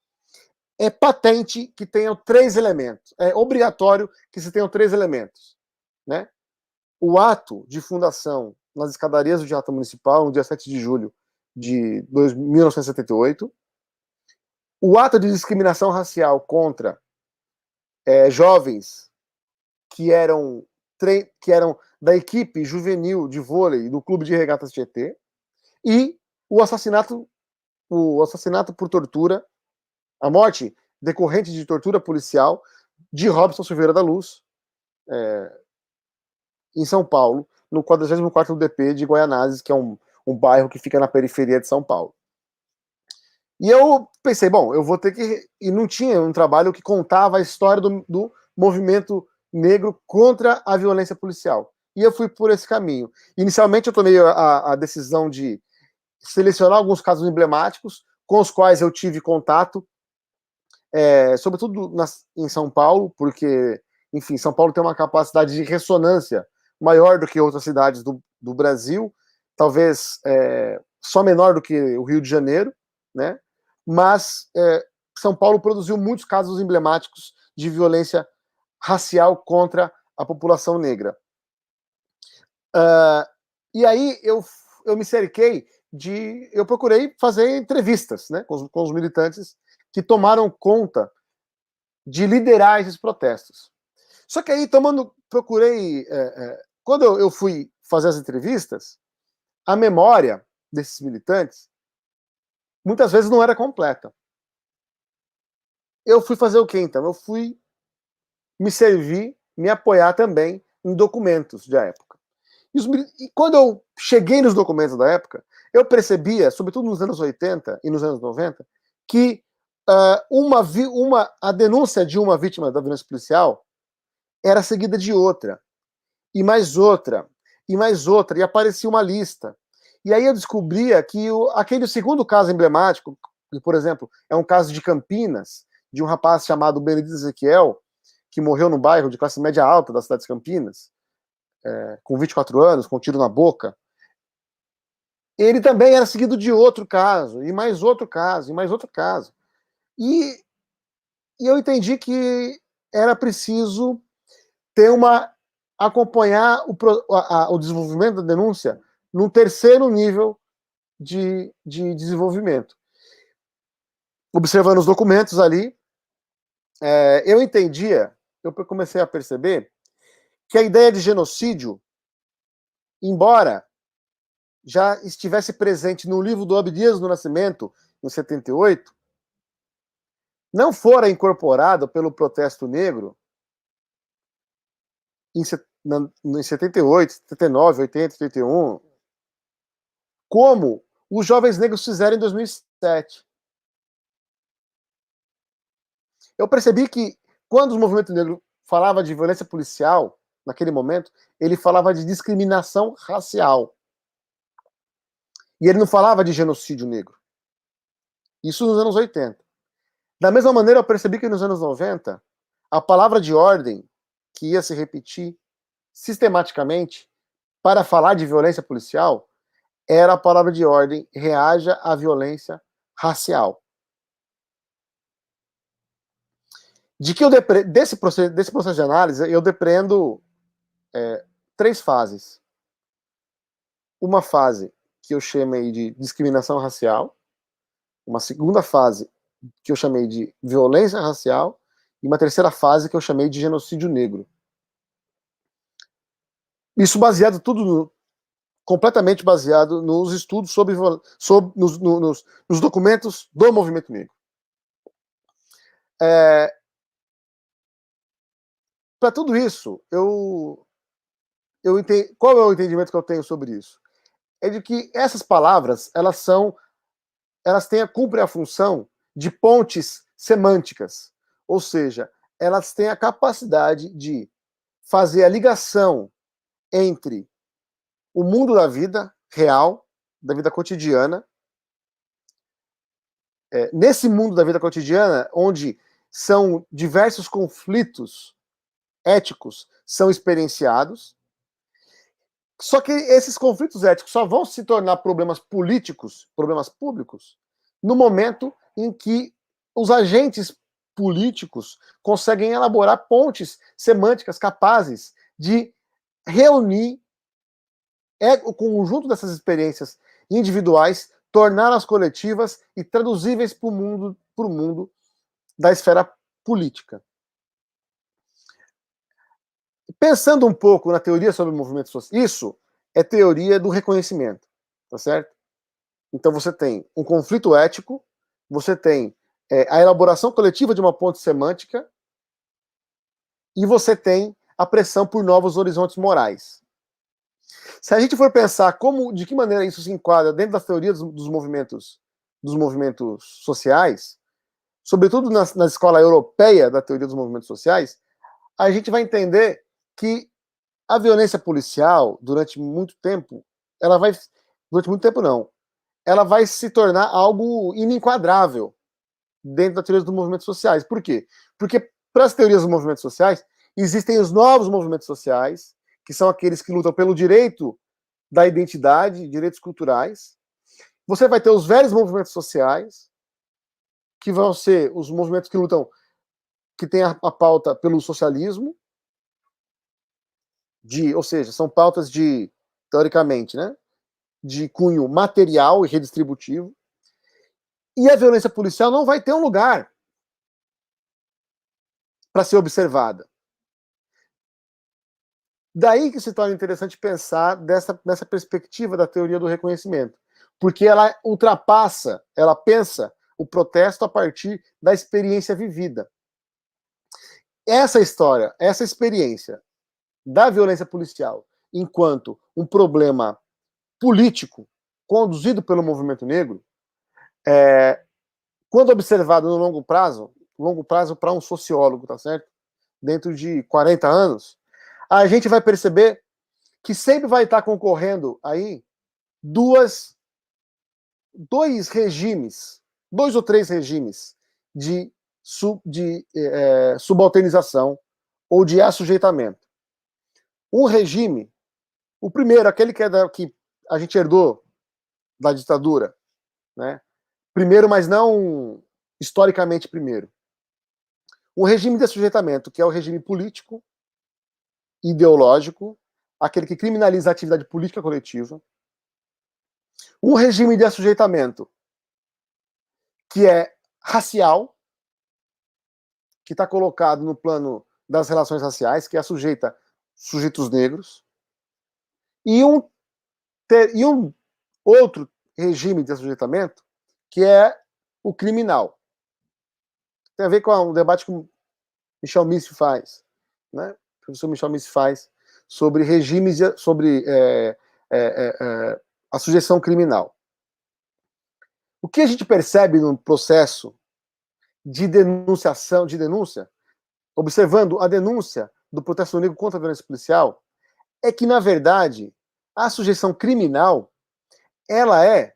é patente que tenham 3 elementos. É obrigatório que se tenham 3 elementos. Né? O ato de fundação nas escadarias do Teatro Municipal, no dia 7 de julho de 1978. O ato de discriminação racial contra jovens que eram da equipe juvenil de vôlei do Clube de Regatas Tietê. E o assassinato por tortura, a morte decorrente de tortura policial de Robson Silveira da Luz, em São Paulo, no 44º DP de Guaianazes, que é um bairro que fica na periferia de São Paulo. E eu pensei, bom, eu vou ter que... E não tinha um trabalho que contava a história do movimento negro contra a violência policial. E eu fui por esse caminho. Inicialmente eu tomei a decisão de selecionar alguns casos emblemáticos com os quais eu tive contato, sobretudo em São Paulo, porque, enfim, São Paulo tem uma capacidade de ressonância maior do que outras cidades do Brasil, talvez só menor do que o Rio de Janeiro, né? Mas São Paulo produziu muitos casos emblemáticos de violência racial contra a população negra. E aí eu me cerquei eu procurei fazer entrevistas, né, com os militantes que tomaram conta de liderar esses protestos. Só que aí, procurei... quando eu fui fazer as entrevistas, a memória desses militantes muitas vezes não era completa. Eu fui fazer o quê, então? Eu fui me apoiar também em documentos da época. E quando eu cheguei nos documentos da época, eu percebia, sobretudo nos anos 80 e nos anos 90, que a denúncia de uma vítima da violência policial era seguida de outra. e mais outra, e mais outra, e aparecia uma lista. E aí eu descobria que aquele segundo caso emblemático, que, por exemplo, é um caso de Campinas, de um rapaz chamado Benedito Ezequiel, que morreu no bairro de classe média alta da cidade de Campinas, com 24 anos, com um tiro na boca. Ele também era seguido de outro caso, e mais outro caso, e mais outro caso. E eu entendi que era preciso acompanhar o desenvolvimento da denúncia num terceiro nível de desenvolvimento. Observando os documentos ali, eu comecei a perceber que a ideia de genocídio, embora já estivesse presente no livro do Abdias do Nascimento, em 78, não fora incorporada pelo protesto negro em 78, 79, 80, 81, como os jovens negros fizeram em 2007. Eu percebi que, quando o movimento negro falava de violência policial, naquele momento, ele falava de discriminação racial. E ele não falava de genocídio negro. Isso nos anos 80. Da mesma maneira, eu percebi que nos anos 90, a palavra de ordem que ia se repetir sistematicamente para falar de violência policial era a palavra de ordem: reaja à violência racial. Desse processo de análise, eu depreendo 3 fases. Uma fase que eu chamei de discriminação racial, uma segunda fase que eu chamei de violência racial, e uma terceira fase que eu chamei de genocídio negro. Isso completamente baseado nos estudos nos documentos do movimento negro. Para tudo isso, qual é o entendimento que eu tenho sobre isso? É de que essas palavras, elas cumprem a função de pontes semânticas, ou seja, elas têm a capacidade de fazer a ligação entre o mundo da vida real, da vida cotidiana, nesse mundo da vida cotidiana, onde são diversos conflitos éticos são experienciados, só que esses conflitos éticos só vão se tornar problemas políticos, problemas públicos, no momento em que os agentes políticos conseguem elaborar pontes semânticas capazes de reunir o conjunto dessas experiências individuais, torná-las coletivas e traduzíveis para o mundo da esfera política. Pensando um pouco na teoria sobre o movimento social, isso é teoria do reconhecimento, tá certo? Então você tem um conflito ético, você tem a elaboração coletiva de uma ponte semântica e você tem a pressão por novos horizontes morais. Se a gente for pensar de que maneira isso se enquadra dentro das teorias dos movimentos sociais, sobretudo na escola europeia da teoria dos movimentos sociais, a gente vai entender que a violência policial, durante muito tempo ela vai se tornar algo inenquadrável dentro das teorias dos movimentos sociais. Por quê? Porque, para as teorias dos movimentos sociais, existem os novos movimentos sociais, que são aqueles que lutam pelo direito da identidade, direitos culturais. Você vai ter os velhos movimentos sociais, que vão ser os movimentos que têm a pauta pelo socialismo, ou seja, são pautas teoricamente, né, de cunho material e redistributivo. E a violência policial não vai ter um lugar para ser observada. Daí que se torna interessante pensar nessa perspectiva da teoria do reconhecimento, porque ela pensa o protesto a partir da experiência vivida. Essa experiência da violência policial enquanto um problema político conduzido pelo movimento negro, quando observado no longo prazo para um sociólogo, tá certo? Dentro de 40 anos, a gente vai perceber que sempre vai estar concorrendo aí dois regimes, 2 ou 3 regimes de subalternização ou de assujeitamento. Um regime, o primeiro, aquele que a gente herdou da ditadura, né? Primeiro, mas não historicamente primeiro. Um regime de assujeitamento, que é o regime político, ideológico, aquele que criminaliza a atividade política coletiva. Um regime de assujeitamento que é racial, que está colocado no plano das relações raciais, que assujeita sujeitos negros. E um outro regime de assujeitamento, que é o criminal. Tem a ver com um debate que o Michel Missi faz, né? O professor Michel Missi faz sobre regimes, sobre a sujeição criminal. O que a gente percebe no processo de denúncia, observando a denúncia do protesto negro contra a violência policial, é que, na verdade, a sujeição criminal, ela é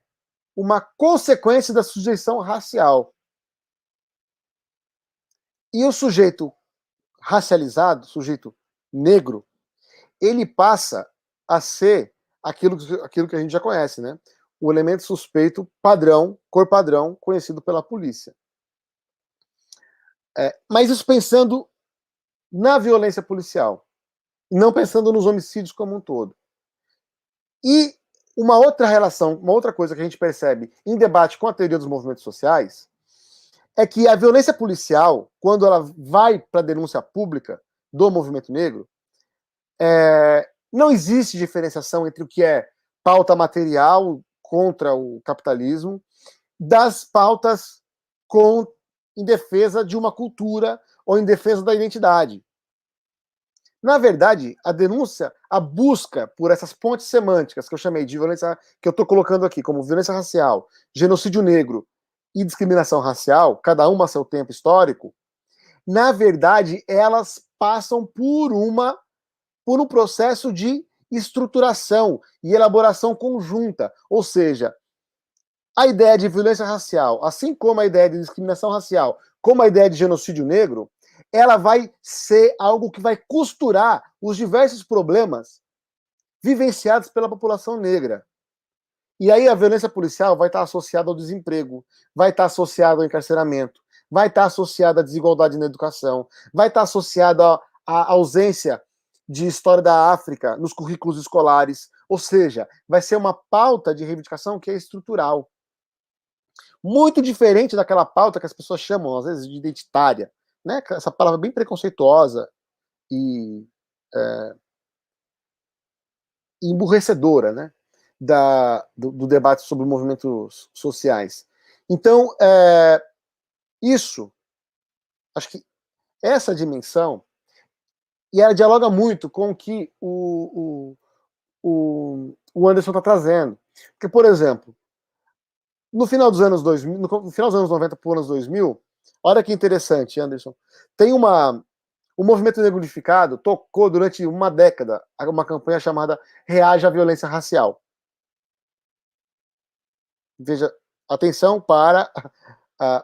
uma consequência da sujeição racial. E o sujeito racializado, sujeito negro, ele passa a ser aquilo que a gente já conhece, né? O elemento suspeito padrão, cor padrão, conhecido pela polícia. Mas isso pensando na violência policial, não pensando nos homicídios como um todo. E uma outra relação, uma outra coisa que a gente percebe em debate com a teoria dos movimentos sociais, é que a violência policial, quando ela vai para a denúncia pública do movimento negro, não existe diferenciação entre o que é pauta material contra o capitalismo das pautas em defesa de uma cultura ou em defesa da identidade. Na verdade, a denúncia, a busca por essas pontes semânticas que eu chamei de violência, que eu estou colocando aqui como violência racial, genocídio negro e discriminação racial, cada uma a seu tempo histórico, na verdade, elas passam por um processo de estruturação e elaboração conjunta. Ou seja, a ideia de violência racial, assim como a ideia de discriminação racial, como a ideia de genocídio negro, ela vai ser algo que vai costurar os diversos problemas vivenciados pela população negra. E aí a violência policial vai estar associada ao desemprego, vai estar associada ao encarceramento, vai estar associada à desigualdade na educação, vai estar associada à ausência de história da África nos currículos escolares. Ou seja, vai ser uma pauta de reivindicação que é estrutural. Muito diferente daquela pauta que as pessoas chamam, às vezes, de identitária, né? Essa palavra bem preconceituosa e emburrecedora, né? Do debate sobre movimentos sociais. Então, acho que essa dimensão, e ela dialoga muito com o que o Anderson está trazendo. Porque, por exemplo, no final dos anos 2000, no final dos anos 90 para os anos 2000, olha que interessante, Anderson, tem o movimento negro unificado tocou durante uma década uma campanha chamada Reaja à Violência Racial. Veja, atenção para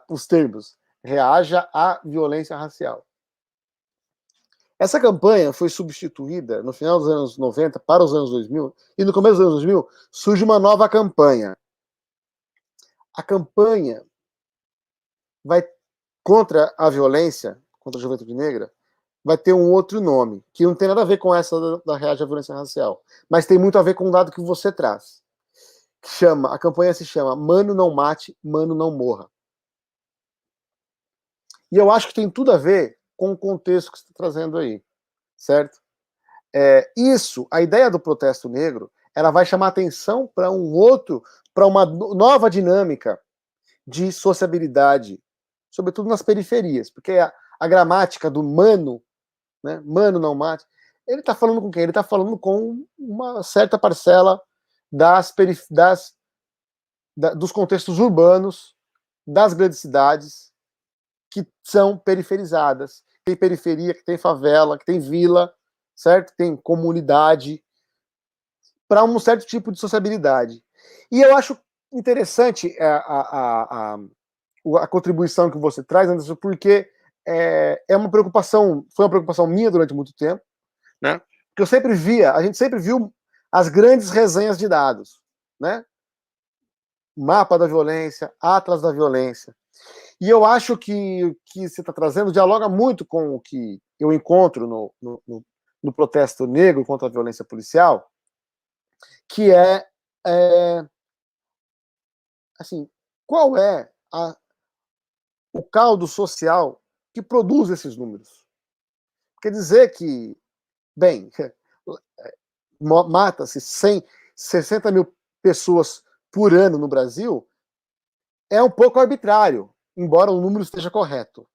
os termos. Reaja à violência racial. Essa campanha foi substituída no final dos anos 90 para os anos 2000, e no começo dos anos 2000 surge uma nova campanha. A campanha contra a violência, contra a juventude negra, vai ter um outro nome, que não tem nada a ver com essa da Reaja à Violência Racial, mas tem muito a ver com o dado que você traz. A campanha se chama Mano Não Mate, Mano Não Morra. E eu acho que tem tudo a ver com o contexto que você está trazendo aí, certo? A ideia do protesto negro, ela vai chamar atenção para uma nova dinâmica de sociabilidade, sobretudo nas periferias, porque a gramática do mano, né, mano não mate, ele está falando com quem? Ele está falando com uma certa parcela dos contextos urbanos, das grandes cidades, que são periferizadas. Tem periferia, que tem favela, que tem vila, certo? Tem comunidade, para um certo tipo de sociabilidade. E eu acho interessante a contribuição que você traz, Anderson, porque foi uma preocupação minha durante muito tempo, né? Porque a gente sempre viu as grandes resenhas de dados, né? Mapa da violência, Atlas da violência. E eu acho que o que você está trazendo dialoga muito com o que eu encontro no protesto negro contra a violência policial, que assim, qual é o caldo social que produz esses números? Quer dizer que, bem, mata-se 60 mil pessoas por ano no Brasil, é um pouco arbitrário, embora o número esteja correto.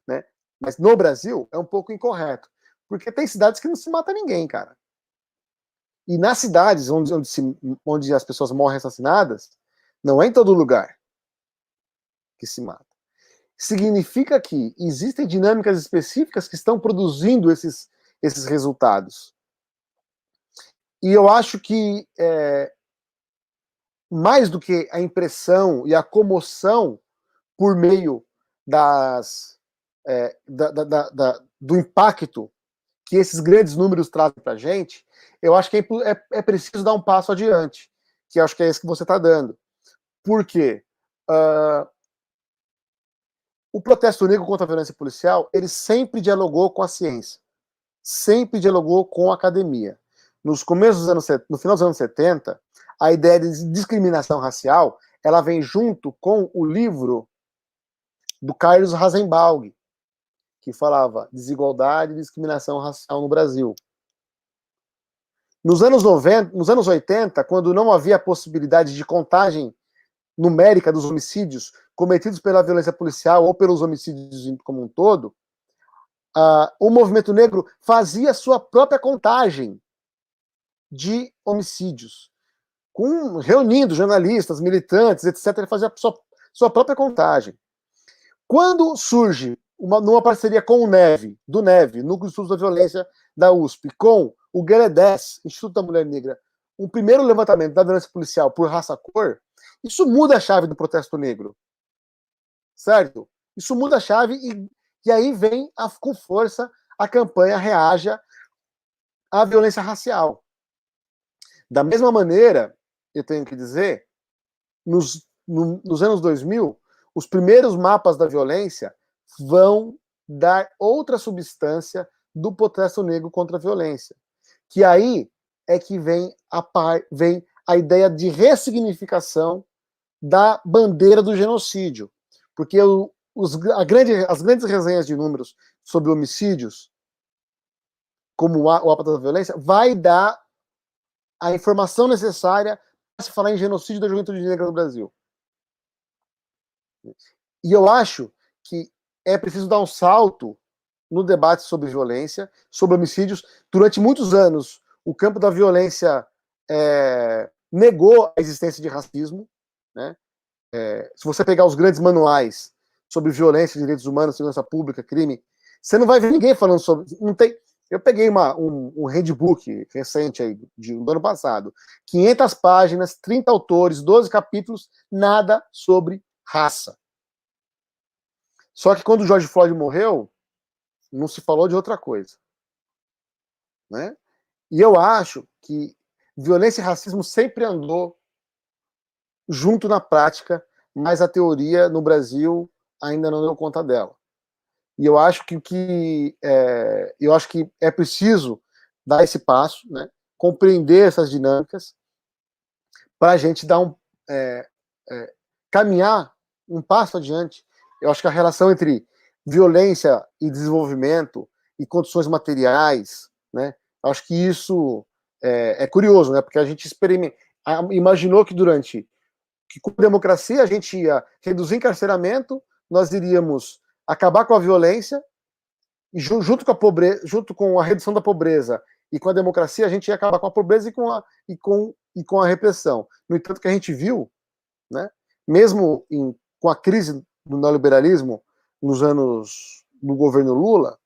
Né? Mas no Brasil é um pouco incorreto, porque tem cidades que não se mata ninguém, cara. E nas cidades onde as pessoas morrem assassinadas, não é em todo lugar que se mata. Significa que existem dinâmicas específicas que estão produzindo esses resultados. E eu acho que mais do que a impressão e a comoção por meio do impacto que esses grandes números trazem para a gente, eu acho que é preciso dar um passo adiante, que eu acho que é esse que você está dando. Por quê? O protesto negro contra a violência policial, ele sempre dialogou com a ciência, sempre dialogou com a academia. No final dos anos 70, a ideia de discriminação racial, ela vem junto com o livro do Carlos Rasenbalg, que falava desigualdade e discriminação racial no Brasil. Nos anos 80, quando não havia possibilidade de contagem numérica dos homicídios cometidos pela violência policial ou pelos homicídios como um todo, o movimento negro fazia sua própria contagem de homicídios, reunindo jornalistas, militantes, etc. Ele fazia sua própria contagem. Quando surge, numa parceria com o NEVE, Núcleo de Estudos da Violência da USP, com o GELEDES, Instituto da Mulher Negra, um primeiro levantamento da violência policial por raça-cor, isso muda a chave do protesto negro. Certo? Isso muda a chave e aí vem com força a campanha Reaja à Violência Racial. Da mesma maneira, eu tenho que dizer, nos anos 2000, os primeiros mapas da violência vão dar outra substância do protesto negro contra a violência. Que aí é que vem a ideia de ressignificação da bandeira do genocídio. Porque as grandes resenhas de números sobre homicídios, como o mapa da violência, vai dar a informação necessária para se falar em genocídio da juventude negra no Brasil. E eu acho que é preciso dar um salto no debate sobre violência, sobre homicídios. Durante muitos anos, o campo da violência negou a existência de racismo, né? Se você pegar os grandes manuais sobre violência, direitos humanos, segurança pública, crime, você não vai ver ninguém falando sobre... Não tem, eu peguei um handbook recente aí, do ano passado, 500 páginas, 30 autores, 12 capítulos, nada sobre raça. Só que quando o George Floyd morreu, não se falou de outra coisa. Né? E eu acho que violência e racismo sempre andou junto na prática, mas a teoria no Brasil ainda não deu conta dela. E eu acho que é preciso dar esse passo, né? Compreender essas dinâmicas, para a gente dar caminhar um passo adiante. Eu acho que a relação entre violência e desenvolvimento e condições materiais, né? Eu acho que isso é curioso, né? Porque a gente imaginou que com a democracia a gente ia reduzir encarceramento, nós iríamos acabar com a violência, e junto com a redução da pobreza e com a democracia, a gente ia acabar com a pobreza e com a repressão. No entanto, que a gente viu, né, mesmo com a crise do neoliberalismo no governo Lula,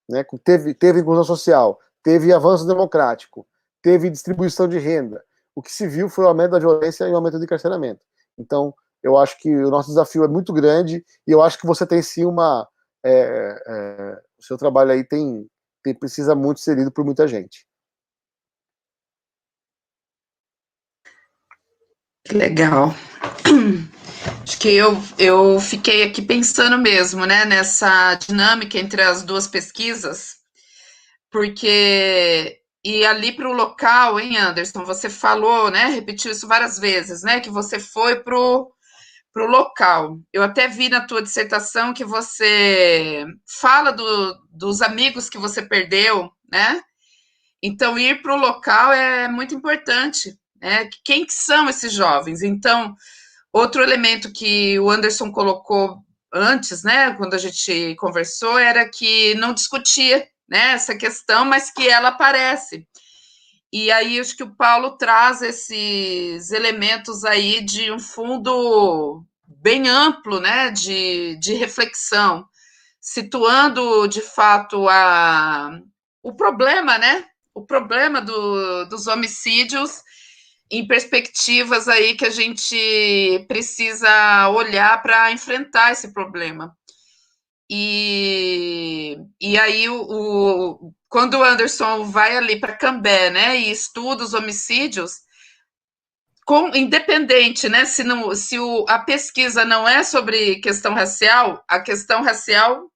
né? Teve inclusão social, teve avanço democrático, teve distribuição de renda. O que se viu foi o aumento da violência e o aumento do encarceramento. Então, eu acho que o nosso desafio é muito grande e eu acho que você tem sim uma... o seu trabalho aí precisa muito ser lido por muita gente. Legal. Acho que eu fiquei aqui pensando mesmo, né, nessa dinâmica entre as duas pesquisas, porque e ali para o local, hein, Anderson? Você falou, né? Repetiu isso várias vezes, né? Que você foi para o local. Eu até vi na tua dissertação que você fala dos amigos que você perdeu, né? Então, ir para o local é muito importante, né? Quem que são esses jovens? Então, outro elemento que o Anderson colocou antes, né, quando a gente conversou, era que não discutia, né, essa questão, mas que ela aparece. E aí acho que o Paulo traz esses elementos aí de um fundo bem amplo, né, de reflexão, situando de fato o problema, né, o problema dos homicídios em perspectivas aí que a gente precisa olhar para enfrentar esse problema. E aí, quando o Anderson vai ali para Cambé, né, e estuda os homicídios, independente, né, a pesquisa não é sobre questão racial, a questão racial,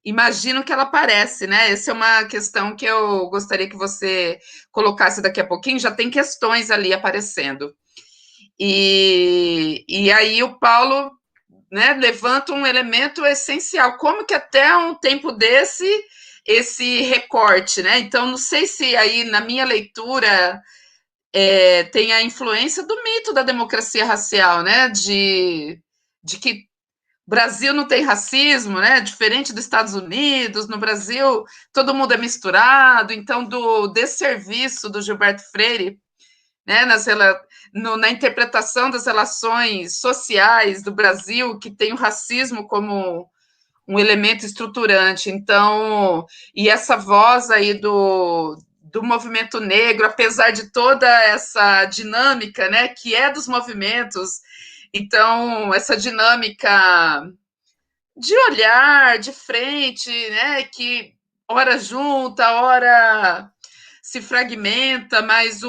imagino que ela aparece, né? Essa é uma questão que eu gostaria que você colocasse daqui a pouquinho, já tem questões ali aparecendo. E aí o Paulo, né, levanta um elemento essencial, como que até um tempo esse recorte, né? Então, não sei se aí na minha leitura tem a influência do mito da democracia racial, né? De que o Brasil não tem racismo, né? Diferente dos Estados Unidos, no Brasil todo mundo é misturado, então do desserviço do Gilberto Freire, né, na interpretação das relações sociais do Brasil, que tem o racismo como um elemento estruturante. Então, e essa voz aí do movimento negro, apesar de toda essa dinâmica, né, que é dos movimentos, então, essa dinâmica de olhar de frente, né, que hora junta, hora se fragmenta, mas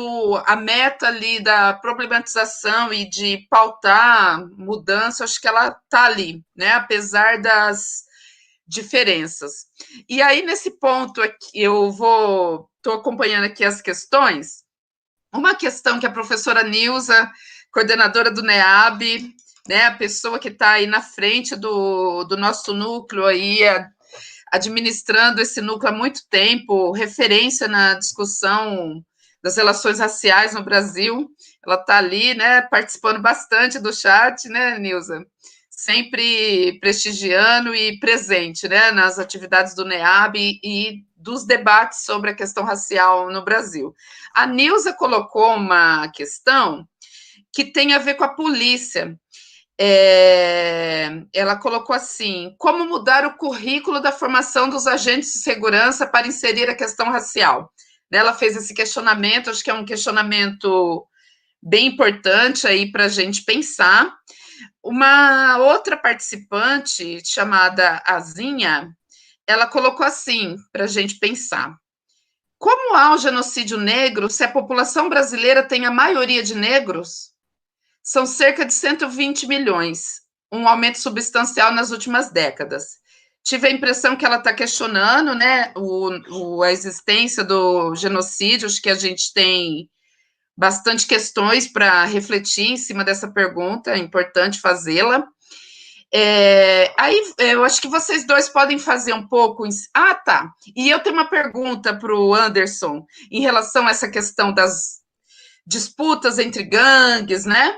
a meta ali da problematização e de pautar mudança, acho que ela está ali, né? Apesar das diferenças. E aí, nesse ponto aqui, estou acompanhando aqui as questões. Uma questão que a professora Nilza, coordenadora do NEAB, né, a pessoa que está aí na frente do nosso núcleo aí, administrando esse núcleo há muito tempo, referência na discussão das relações raciais no Brasil. Ela está ali, né, participando bastante do chat, né, Nilza? Sempre prestigiando e presente, né, nas atividades do NEAB e dos debates sobre a questão racial no Brasil. A Nilza colocou uma questão que tem a ver com a polícia. Ela colocou assim: como mudar o currículo da formação dos agentes de segurança para inserir a questão racial? Ela fez esse questionamento, acho que é um questionamento bem importante aí para a gente pensar. Uma outra participante, chamada Azinha, ela colocou assim, para a gente pensar: como há o genocídio negro se a população brasileira tem a maioria de negros? São cerca de 120 milhões, um aumento substancial nas últimas décadas. Tive a impressão que ela está questionando, né, a existência do genocídio, acho que a gente tem bastante questões para refletir em cima dessa pergunta, é importante fazê-la. Aí eu acho que vocês dois podem fazer um pouco. Ah, tá. E eu tenho uma pergunta para o Anderson em relação a essa questão das disputas entre gangues, né?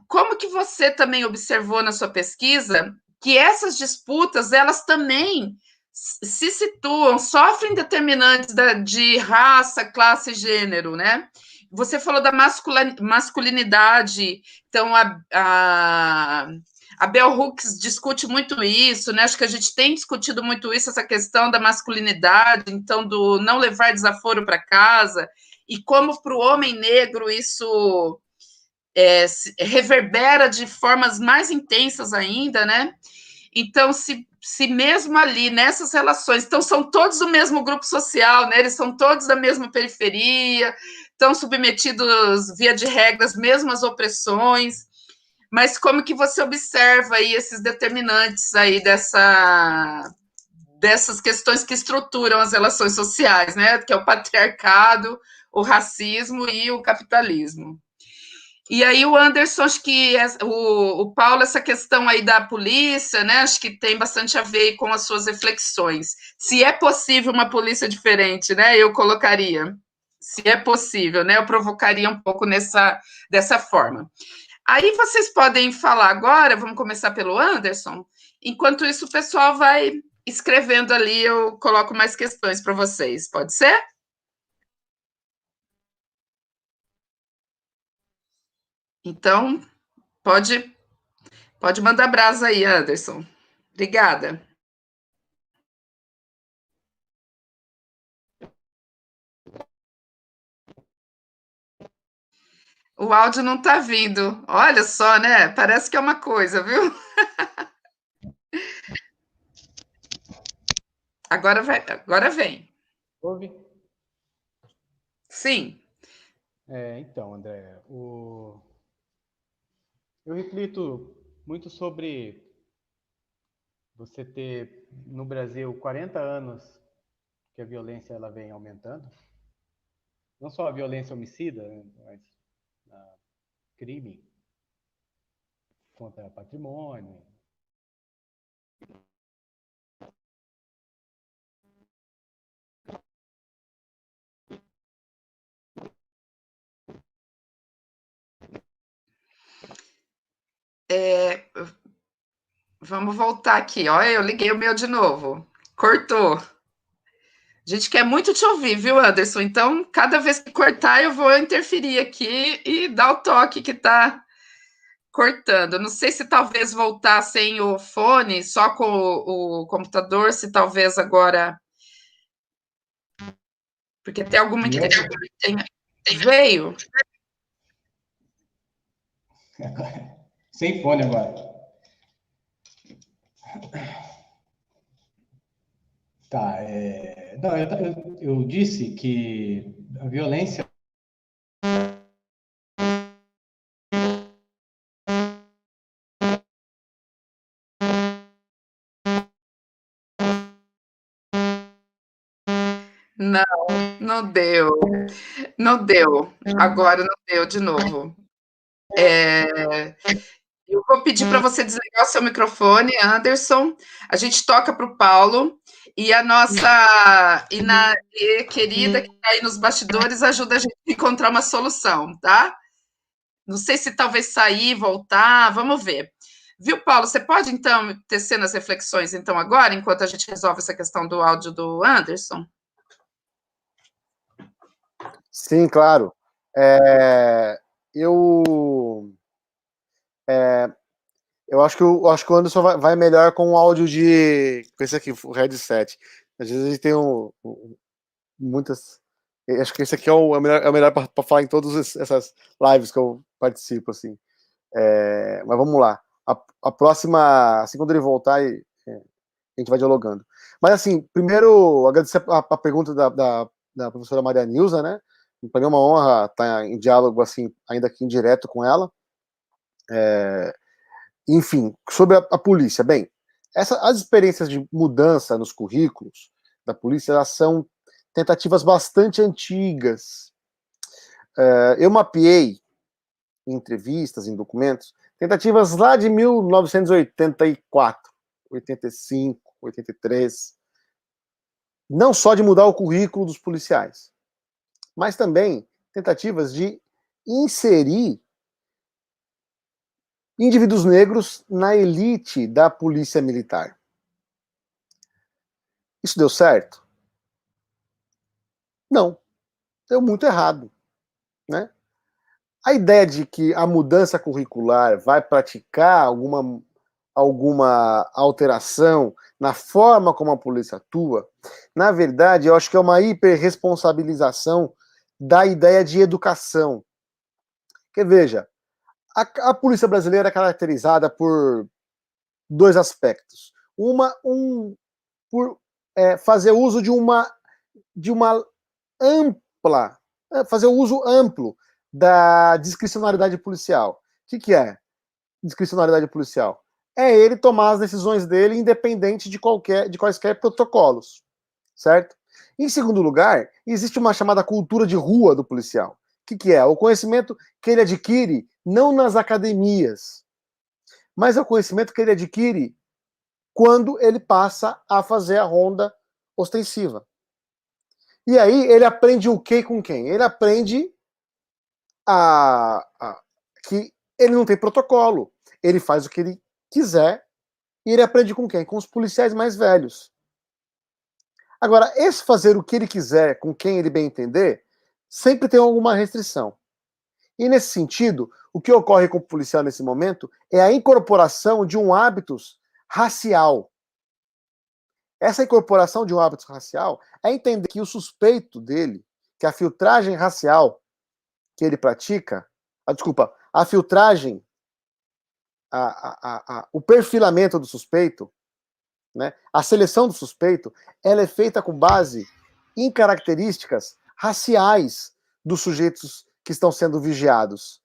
Como que você também observou na sua pesquisa que essas disputas, elas também se situam, sofrem determinantes de raça, classe e gênero, né? Você falou da masculinidade, então a A Bell Hooks discute muito isso, né? Acho que a gente tem discutido muito isso, essa questão da masculinidade, então, do não levar desaforo para casa, e como para o homem negro isso reverbera de formas mais intensas ainda, né? Então, se mesmo ali, nessas relações, então são todos do mesmo grupo social, né? Eles são todos da mesma periferia, estão submetidos, via de regra, às mesmas opressões, mas como que você observa aí esses determinantes aí dessas questões que estruturam as relações sociais, né? Que é o patriarcado, o racismo e o capitalismo. E aí o Anderson, acho que o Paulo, essa questão aí da polícia, né? Acho que tem bastante a ver com as suas reflexões. Se é possível uma polícia diferente, né? Eu colocaria. Se é possível, né? Eu provocaria um pouco dessa forma. Aí vocês podem falar agora, vamos começar pelo Anderson. Enquanto isso, o pessoal vai escrevendo ali, eu coloco mais questões para vocês. Pode ser? Então, pode mandar brasa aí, Anderson. Obrigada. O áudio não está vindo. Olha só, né? Parece que é uma coisa, viu? Agora vem. Ouve? Sim. Então, André, eu reflito muito sobre você ter no Brasil 40 anos que a violência ela vem aumentando, não só a violência homicida, mas a crime contra patrimônio. Vamos voltar aqui. Olha, eu liguei o meu de novo. Cortou. A gente quer muito te ouvir, viu, Anderson? Então, cada vez que cortar, eu vou interferir aqui e dar o toque que está cortando. Não sei se talvez voltar sem o fone, só com o computador, se talvez agora. Porque tem alguma que veio. Sem fone agora. Tá, não, eu disse que a violência. Não, não deu. Não deu. Agora não deu de novo. Eu vou pedir para você desligar o seu microfone, Anderson. A gente toca para o Paulo e a nossa Inarê querida que está aí nos bastidores ajuda a gente a encontrar uma solução, tá? Não sei se talvez sair, voltar, vamos ver. Viu, Paulo? Você pode então tecer nas reflexões então agora, enquanto a gente resolve essa questão do áudio do Anderson? Sim, claro. Eu acho que o Anderson vai melhor com o áudio com esse aqui, o headset. Às vezes a gente tem muitas. Acho que esse aqui é o melhor para falar em todas essas lives que eu participo, assim. Mas vamos lá. A próxima, assim, quando ele voltar, a gente vai dialogando. Mas, assim, primeiro, agradecer a pergunta da professora Maria Nilza, né? Para mim é uma honra estar em diálogo, assim, ainda aqui em direto com ela. Enfim, sobre a polícia. Bem, as experiências de mudança nos currículos da polícia, elas são tentativas bastante antigas. Eu mapeei em entrevistas, em documentos, tentativas lá de 1984, 85, 83, não só de mudar o currículo dos policiais, mas também tentativas de inserir indivíduos negros na elite da polícia militar. Isso deu certo? Não, deu muito errado, né? A ideia de que a mudança curricular vai praticar alguma alguma alteração na forma como a polícia atua, na verdade, eu acho que é uma hiperresponsabilização da ideia de educação. Porque, veja, a polícia brasileira é caracterizada por dois aspectos. Por fazer uso de uma ampla, fazer o uso amplo da discricionariedade policial. O que é discricionariedade policial? É ele tomar as decisões dele independente de quaisquer protocolos, certo? Em segundo lugar, existe uma chamada cultura de rua do policial. O que é? O conhecimento que ele adquire não nas academias, mas é o conhecimento que ele adquire quando ele passa a fazer a ronda ostensiva. E aí ele aprende o que com quem? Ele aprende que ele não tem protocolo. Ele faz o que ele quiser e ele aprende com quem? Com os policiais mais velhos. Agora, esse fazer o que ele quiser, com quem ele bem entender, sempre tem alguma restrição. E nesse sentido, o que ocorre com o policial nesse momento é a incorporação de um hábitus racial. Essa incorporação de um hábito racial é entender que o suspeito dele, que a filtragem racial que ele pratica, a filtragem, o perfilamento do suspeito, né, a seleção do suspeito, ela é feita com base em características raciais dos sujeitos que estão sendo vigiados.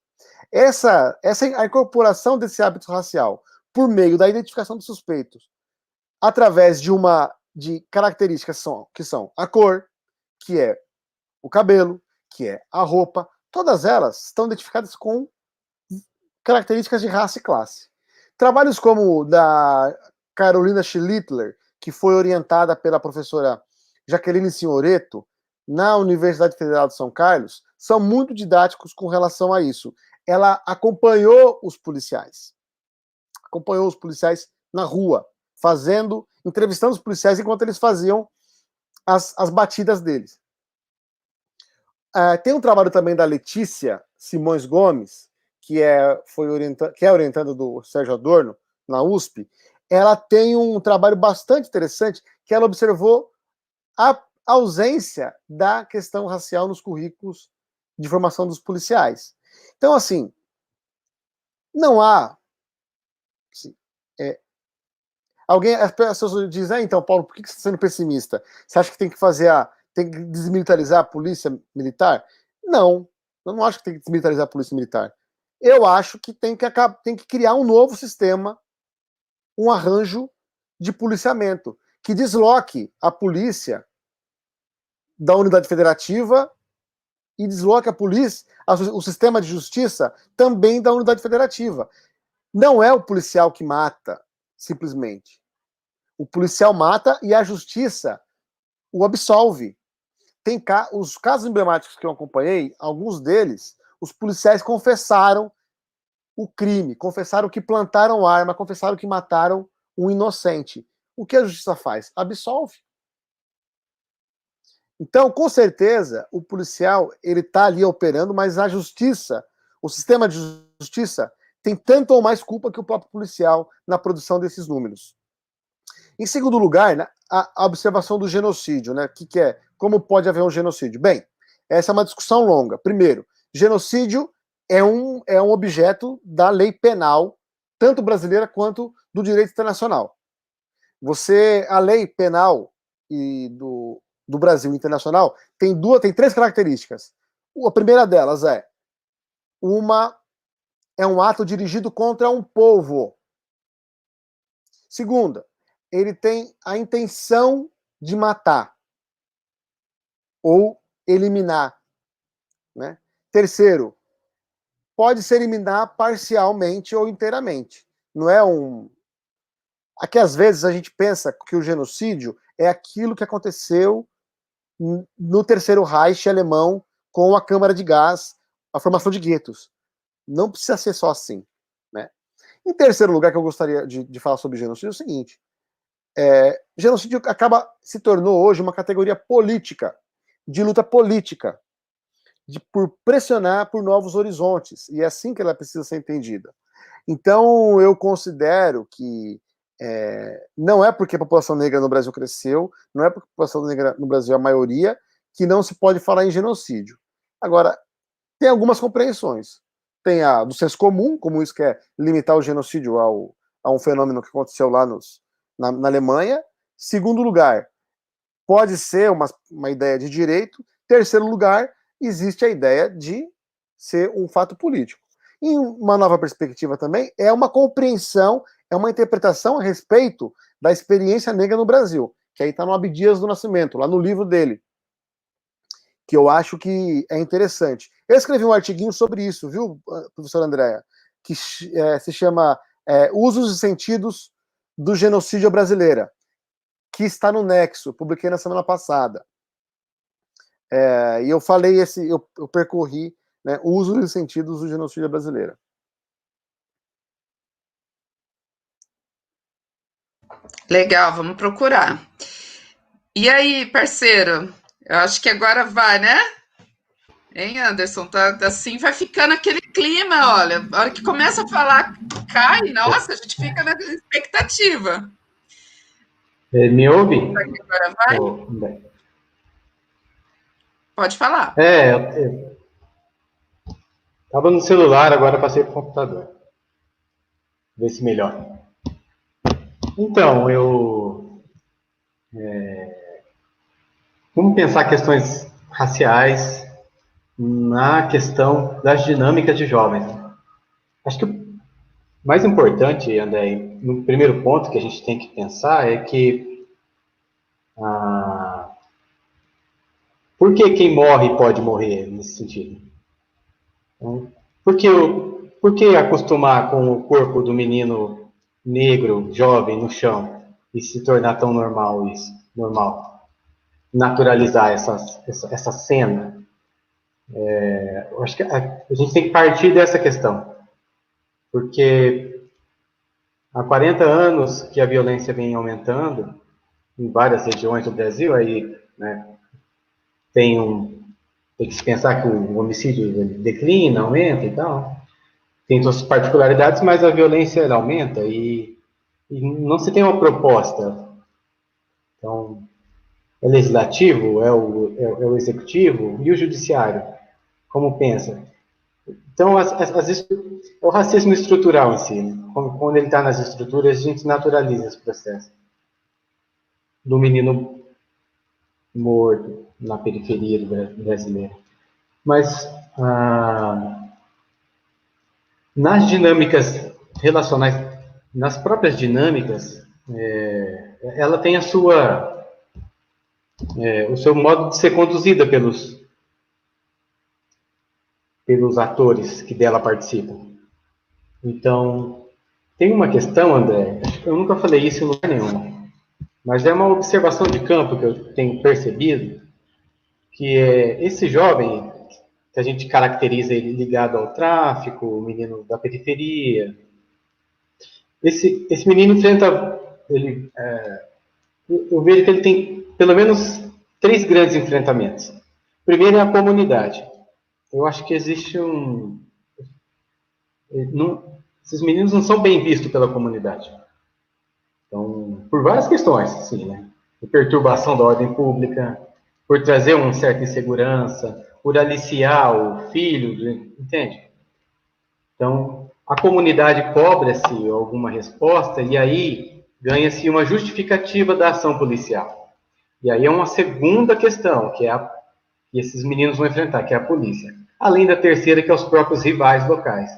A incorporação desse hábito racial por meio da identificação dos suspeitos através de características que são a cor, que é o cabelo, que é a roupa, todas elas estão identificadas com características de raça e classe. Trabalhos como o da Carolina Schlittler, que foi orientada pela professora Jaqueline Signoretto, na Universidade Federal de São Carlos, são muito didáticos com relação a isso. Ela acompanhou os policiais na rua, entrevistando os policiais enquanto eles faziam as batidas deles. Tem um trabalho também da Letícia Simões Gomes, que é orientanda do Sérgio Adorno, na USP. Ela tem um trabalho bastante interessante, que ela observou a ausência da questão racial nos currículos de formação dos policiais. Então, assim, não há... Assim, as pessoas dizem, então, Paulo, por que você está sendo pessimista? Você acha que tem que desmilitarizar a polícia militar? Não, eu não acho que tem que desmilitarizar a polícia militar. Eu acho que tem que criar um novo sistema, um arranjo de policiamento, que desloque a polícia da unidade federativa e desloque a polícia, o sistema de justiça também da unidade federativa. Não é o policial que mata, simplesmente. O policial mata e a justiça o absolve. Os casos emblemáticos que eu acompanhei, alguns deles, os policiais confessaram o crime, confessaram que plantaram arma, confessaram que mataram um inocente. O que a justiça faz? Absolve. Então, com certeza, o policial ele está ali operando, mas a justiça, o sistema de justiça, tem tanto ou mais culpa que o próprio policial na produção desses números. Em segundo lugar, né, a observação do genocídio, né? O que é? Como pode haver um genocídio? Bem, essa é uma discussão longa. Primeiro, genocídio é um objeto da lei penal, tanto brasileira quanto do direito internacional. A lei penal do Brasil internacional tem três características. A primeira delas é um ato dirigido contra um povo. Segunda, ele tem a intenção de matar ou eliminar, né? Terceiro, pode se eliminar parcialmente ou inteiramente. Não é Aqui, às vezes, a gente pensa que o genocídio é aquilo que aconteceu no Terceiro Reich alemão com a câmara de gás, a formação de guetos. Não precisa ser só assim, né? Em terceiro lugar, que eu gostaria de falar sobre genocídio é o seguinte: genocídio se tornou hoje uma categoria política, de luta política, por pressionar por novos horizontes, e é assim que ela precisa ser entendida. Então, eu considero que não é porque a população negra no Brasil cresceu, não é porque a população negra no Brasil é a maioria, que não se pode falar em genocídio. Agora, tem algumas compreensões. Tem a do senso comum, como isso que é limitar o genocídio a um fenômeno que aconteceu lá na Alemanha. Segundo lugar, pode ser uma ideia de direito. Terceiro lugar, existe a ideia de ser um fato político. E uma nova perspectiva também é uma compreensão, é uma interpretação a respeito da experiência negra no Brasil, que aí está no Abdias do Nascimento, lá no livro dele, que eu acho que é interessante. Eu escrevi um artiguinho sobre isso, viu, professora Andréa, que se chama Usos e Sentidos do Genocídio Brasileira, que está no Nexo, publiquei na semana passada. E eu falei eu percorri, né, usos e sentidos do genocídio brasileiro. Legal, vamos procurar. E aí, parceiro? Eu acho que agora vai, né? Hein, Anderson? Tá assim, vai ficando aquele clima, olha. A hora que começa a falar, cai, nossa, a gente fica na expectativa. Me ouve? Agora vai? Pode falar. Estava no celular, agora passei para o computador. Ver se melhora. Então, vamos pensar questões raciais na questão das dinâmicas de jovens. Acho que o mais importante, André, no primeiro ponto que a gente tem que pensar é que por que quem morre pode morrer nesse sentido? Então, por que acostumar com o corpo do menino negro, jovem, no chão e se tornar tão normal isso? Normal. Naturalizar essa cena. Eu acho que a gente tem que partir dessa questão. Porque há 40 anos que a violência vem aumentando em várias regiões do Brasil, aí, né, tem que se pensar que o homicídio declina, aumenta e tal. Tem suas particularidades, mas a violência ela aumenta e não se tem uma proposta. Então, é legislativo, é o executivo e o judiciário. Como pensa? Então, é o racismo estrutural em si. Né? Quando ele está nas estruturas, a gente naturaliza esse processo. Do menino morto na periferia do brasileiro. Mas, nas dinâmicas relacionais, nas próprias dinâmicas, ela tem o seu modo de ser conduzida pelos atores que dela participam. Então, tem uma questão, André, eu nunca falei isso em lugar nenhum, mas é uma observação de campo que eu tenho percebido, que é esse jovem, que a gente caracteriza ele ligado ao tráfico, o menino da periferia, esse menino enfrenta, eu vejo que ele tem pelo menos 3 grandes enfrentamentos. O primeiro é a comunidade. Eu acho que existe esses meninos não são bem vistos pela comunidade. Então, por várias questões, sim, né? Por perturbação da ordem pública, por trazer uma certa insegurança, por aliciar o filho, entende? Então, a comunidade cobra-se alguma resposta e aí ganha-se uma justificativa da ação policial. E aí é uma segunda questão, que esses meninos vão enfrentar, que é a polícia. Além da terceira, que é os próprios rivais locais.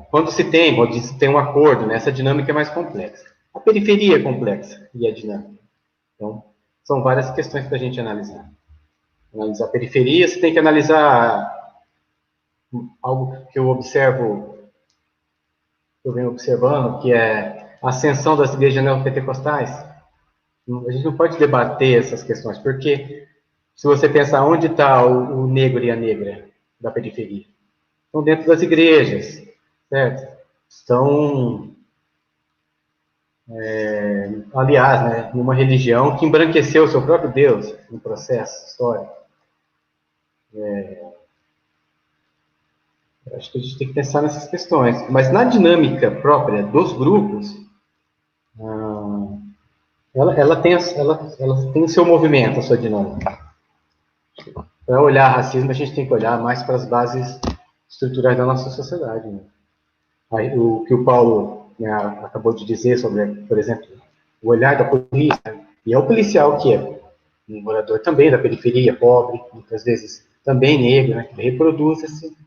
Quando se tem um acordo, né, essa dinâmica é mais complexa. A periferia é complexa e é dinâmica. Então, são várias questões para a gente analisar. Analisar a periferia, você tem que analisar algo que eu venho observando, que é a ascensão das igrejas neopentecostais. A gente não pode debater essas questões, porque se você pensar onde está o negro e a negra da periferia, estão dentro das igrejas, certo? Estão, aliás, né, numa religião que embranqueceu o seu próprio Deus no processo histórico. Acho que a gente tem que pensar nessas questões. Mas na dinâmica própria dos grupos, ela tem o seu movimento, a sua dinâmica. Para olhar racismo, a gente tem que olhar mais para as bases estruturais da nossa sociedade. Né? Aí, o que o Paulo, né, acabou de dizer sobre, por exemplo, o olhar da polícia, e é o policial que é um morador também da periferia, pobre, muitas vezes também negro, né, que reproduz esse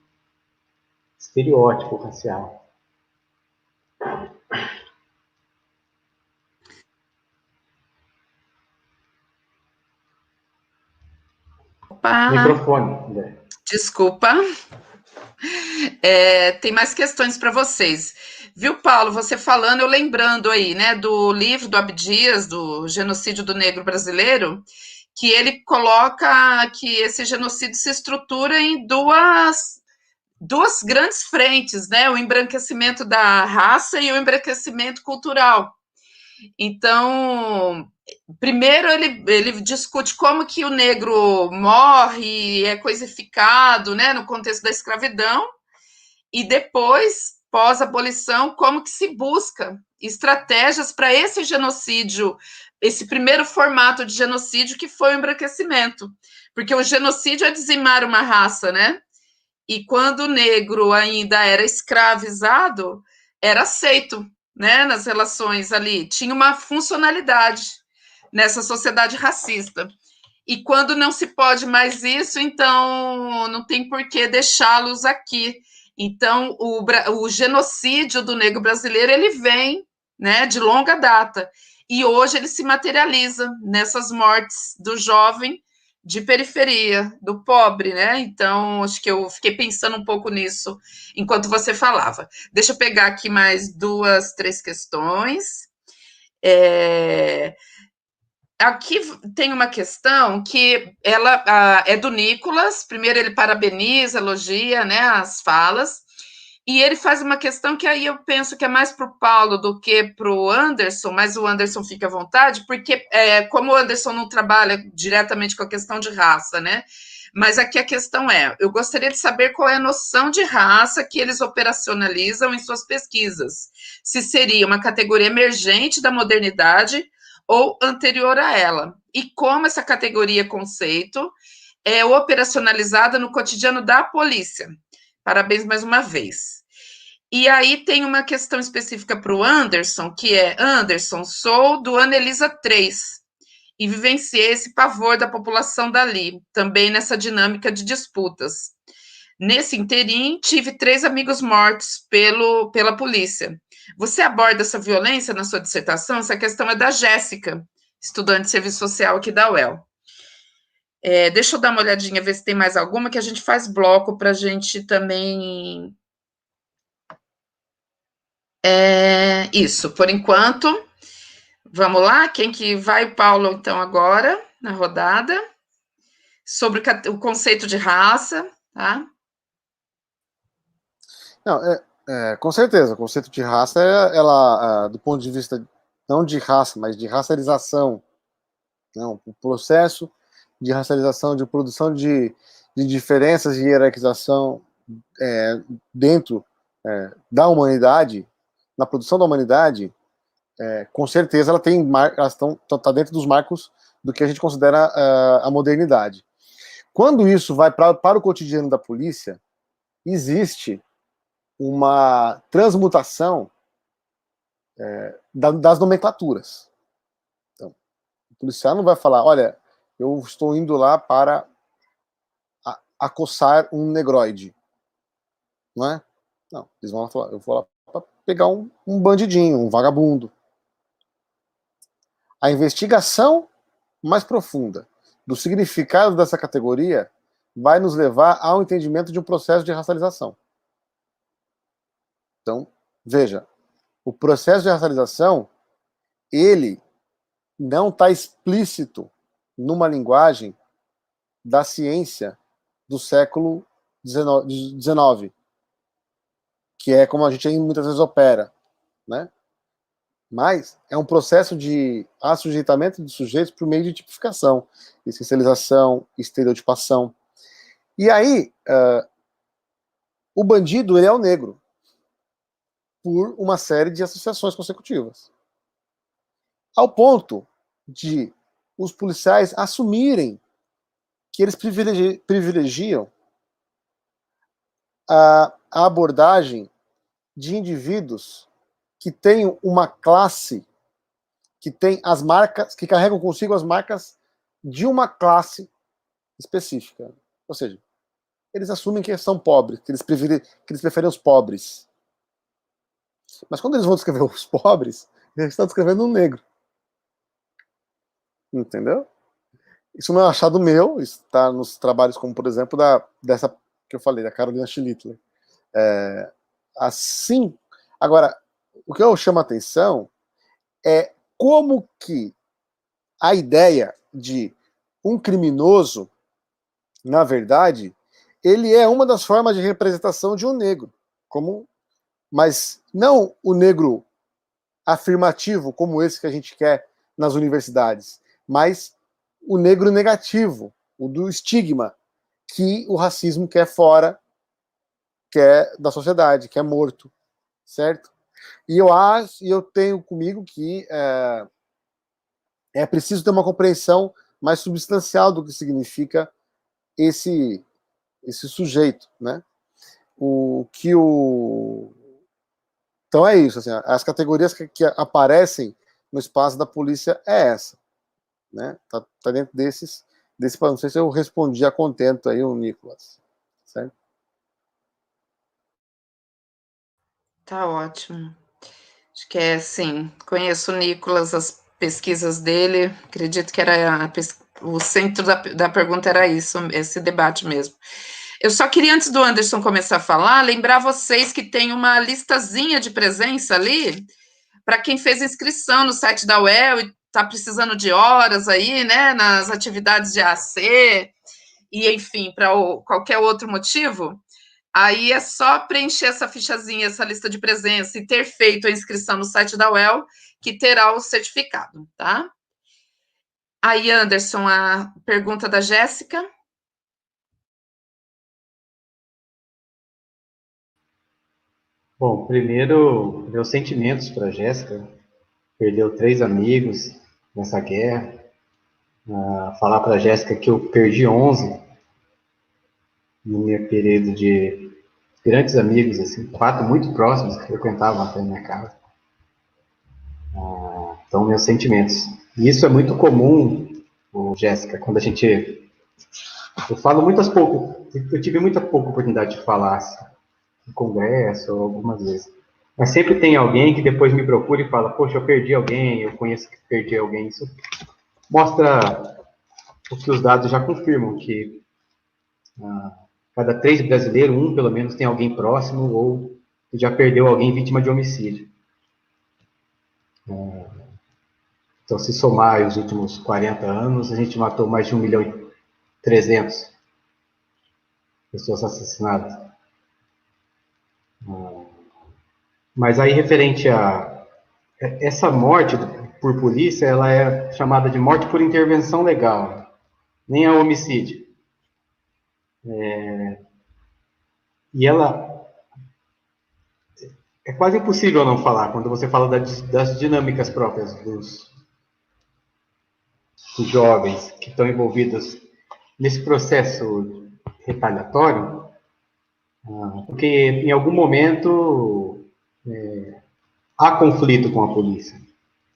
estereótipo racial. Opa, Microfone, André. desculpa. Tem mais questões para vocês. Viu, Paulo, você falando, eu lembrando aí, né, do livro do Abdias, do Genocídio do Negro Brasileiro, que ele coloca que esse genocídio se estrutura em duas grandes frentes, né, o embranquecimento da raça e o embranquecimento cultural. Então, primeiro ele discute como que o negro morre, é coisificado, né, no contexto da escravidão, e depois, pós-abolição, como que se busca estratégias para esse genocídio, esse primeiro formato de genocídio que foi o embranquecimento. Porque o genocídio é dizimar uma raça, né? E quando o negro ainda era escravizado, era aceito, né, nas relações ali, tinha uma funcionalidade nessa sociedade racista. E quando não se pode mais isso, então não tem por que deixá-los aqui. Então, o genocídio do negro brasileiro, ele vem, né, de longa data. E hoje ele se materializa nessas mortes do jovem de periferia, do pobre, né? Então, acho que eu fiquei pensando um pouco nisso enquanto você falava. Deixa eu pegar aqui mais 2, 3 questões. Aqui tem uma questão que ela é do Nicolas. Primeiro ele parabeniza, elogia, né, as falas, e ele faz uma questão que aí eu penso que é mais para o Paulo do que para o Anderson, mas o Anderson fica à vontade, porque como o Anderson não trabalha diretamente com a questão de raça, né? Mas aqui a questão eu gostaria de saber qual é a noção de raça que eles operacionalizam em suas pesquisas. Se seria uma categoria emergente da modernidade ou anterior a ela. E como essa categoria conceito é operacionalizada no cotidiano da polícia. Parabéns mais uma vez. E aí tem uma questão específica para o Anderson, que é: Anderson, sou do Anelisa 3 e vivenciei esse pavor da população dali, também nessa dinâmica de disputas. Nesse interim, tive 3 amigos mortos pela polícia. Você aborda essa violência na sua dissertação? Essa questão é da Jéssica, estudante de serviço social aqui da UEL. Deixa eu dar uma olhadinha, ver se tem mais alguma, que a gente faz bloco para a gente também... Isso, por enquanto. Vamos lá, quem que vai? Paulo, então, agora, na rodada. Sobre o conceito de raça, tá? Não, com certeza, o conceito de raça, ela, do ponto de vista, não de raça, mas de racialização, não, o processo de racialização, de produção de diferenças e hierarquização dentro da humanidade, na produção da humanidade, com certeza elas tá dentro dos marcos do que a gente considera a modernidade. Quando isso vai para o cotidiano da polícia, existe uma transmutação das nomenclaturas. Então, o policial não vai falar: olha, eu estou indo lá para acossar um negroide. Não é? Não, eles vão falar: eu vou lá para pegar um bandidinho, um vagabundo. A investigação mais profunda do significado dessa categoria vai nos levar ao entendimento de um processo de racialização. Então, veja, o processo de racialização, ele não está explícito numa linguagem da ciência do século XIX, que é como a gente muitas vezes opera, né? Mas é um processo de assujeitamento de sujeitos por meio de tipificação, essencialização, estereotipação. E aí, o bandido, ele é o negro, por uma série de associações consecutivas. Ao ponto de os policiais assumirem que eles privilegiam a abordagem de indivíduos que têm uma classe, que tem as marcas, que carregam consigo as marcas de uma classe específica. Ou seja, eles assumem que são pobres, que eles preferem os pobres. Mas quando eles vão descrever os pobres, eles estão descrevendo um negro. Entendeu? Isso não é um achado meu, isso está nos trabalhos como, por exemplo, dessa que eu falei, da Carolina Schlittler. Assim, agora, o que eu chamo a atenção é como que a ideia de um criminoso, na verdade, ele é uma das formas de representação de um negro, mas não o negro afirmativo, como esse que a gente quer nas universidades, mas o negro negativo, o do estigma, que o racismo quer fora, quer da sociedade, quer morto, certo? E eu tenho comigo que é preciso ter uma compreensão mais substancial do que significa esse sujeito, né? Então é isso, assim, as categorias que aparecem no espaço da polícia é essa, né? Tá dentro desse. Não sei se eu respondi a contento aí o Nicolas, certo? Tá ótimo. Acho que é assim, conheço o Nicolas, as pesquisas dele, acredito que era o centro da pergunta era isso, esse debate mesmo. Eu só queria, antes do Anderson começar a falar, lembrar vocês que tem uma listazinha de presença ali, para quem fez inscrição no site da UEL e está precisando de horas aí, né, nas atividades de AC, e enfim, para qualquer outro motivo, aí é só preencher essa fichazinha, essa lista de presença e ter feito a inscrição no site da UEL, que terá o certificado, tá? Aí, Anderson, a pergunta da Jéssica. Bom, primeiro, meus sentimentos para a Jéssica. Perdeu 3 amigos nessa guerra. Falar para a Jéssica que eu perdi 11 no meu período de grandes amigos, assim, 4 muito próximos que frequentavam até a minha casa. Então, meus sentimentos. E isso é muito comum, Jéssica, quando a gente... Eu falo muitas pouco, eu tive muita pouca oportunidade de falar assim, em congresso ou algumas vezes. Mas sempre tem alguém que depois me procura e fala, poxa, eu perdi alguém, eu conheço que perdi alguém. Isso mostra o que os dados já confirmam, que cada 3 brasileiros, um pelo menos tem alguém próximo ou já perdeu alguém vítima de homicídio. Então, se somar os últimos 40 anos, a gente matou mais de 1.300.000 pessoas assassinadas. Mas aí, referente a essa morte por polícia, ela é chamada de morte por intervenção legal, nem é homicídio. E ela é quase impossível não falar quando você fala das dinâmicas próprias dos jovens que estão envolvidos nesse processo retaliatório, porque em algum momento há conflito com a polícia.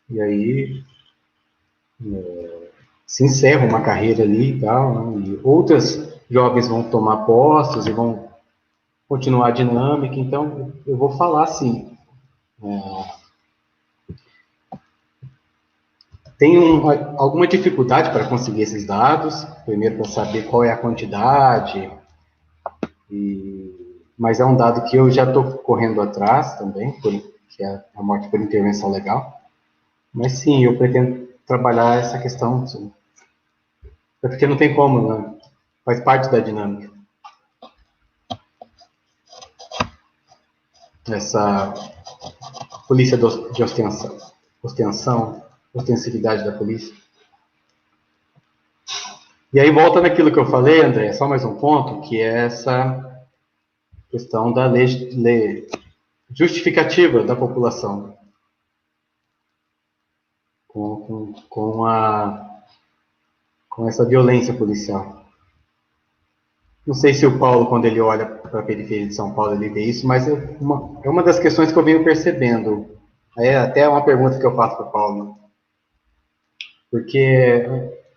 E aí se encerra uma carreira ali e tal, né? E outras jovens vão tomar postos e vão continuar a dinâmica. Então, eu vou falar assim. Tenho alguma dificuldade para conseguir esses dados, primeiro para saber qual é a quantidade, mas é um dado que eu já estou correndo atrás também, que é a morte por intervenção legal. Mas sim, eu pretendo trabalhar essa questão, sim. É porque não tem como, né? Faz parte da dinâmica. Essa polícia de ostensividade da polícia. E aí volta naquilo que eu falei, André, só mais um ponto, que é questão da lei justificativa da população com essa violência policial. Não sei se o Paulo, quando ele olha para a periferia de São Paulo, ele vê isso, mas é uma das questões que eu venho percebendo. É até uma pergunta que eu faço para o Paulo. Porque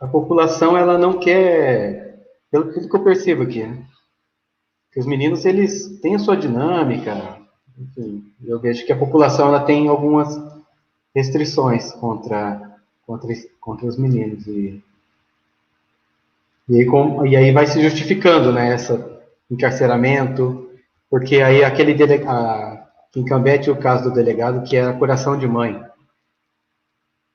a população, ela não quer, pelo que eu percebo aqui, né? Que os meninos, eles têm a sua dinâmica. Enfim, eu vejo que a população, ela tem algumas restrições contra os meninos. E aí vai se justificando, né, esse encarceramento, porque aí em Cambete, o caso do delegado, que era coração de mãe.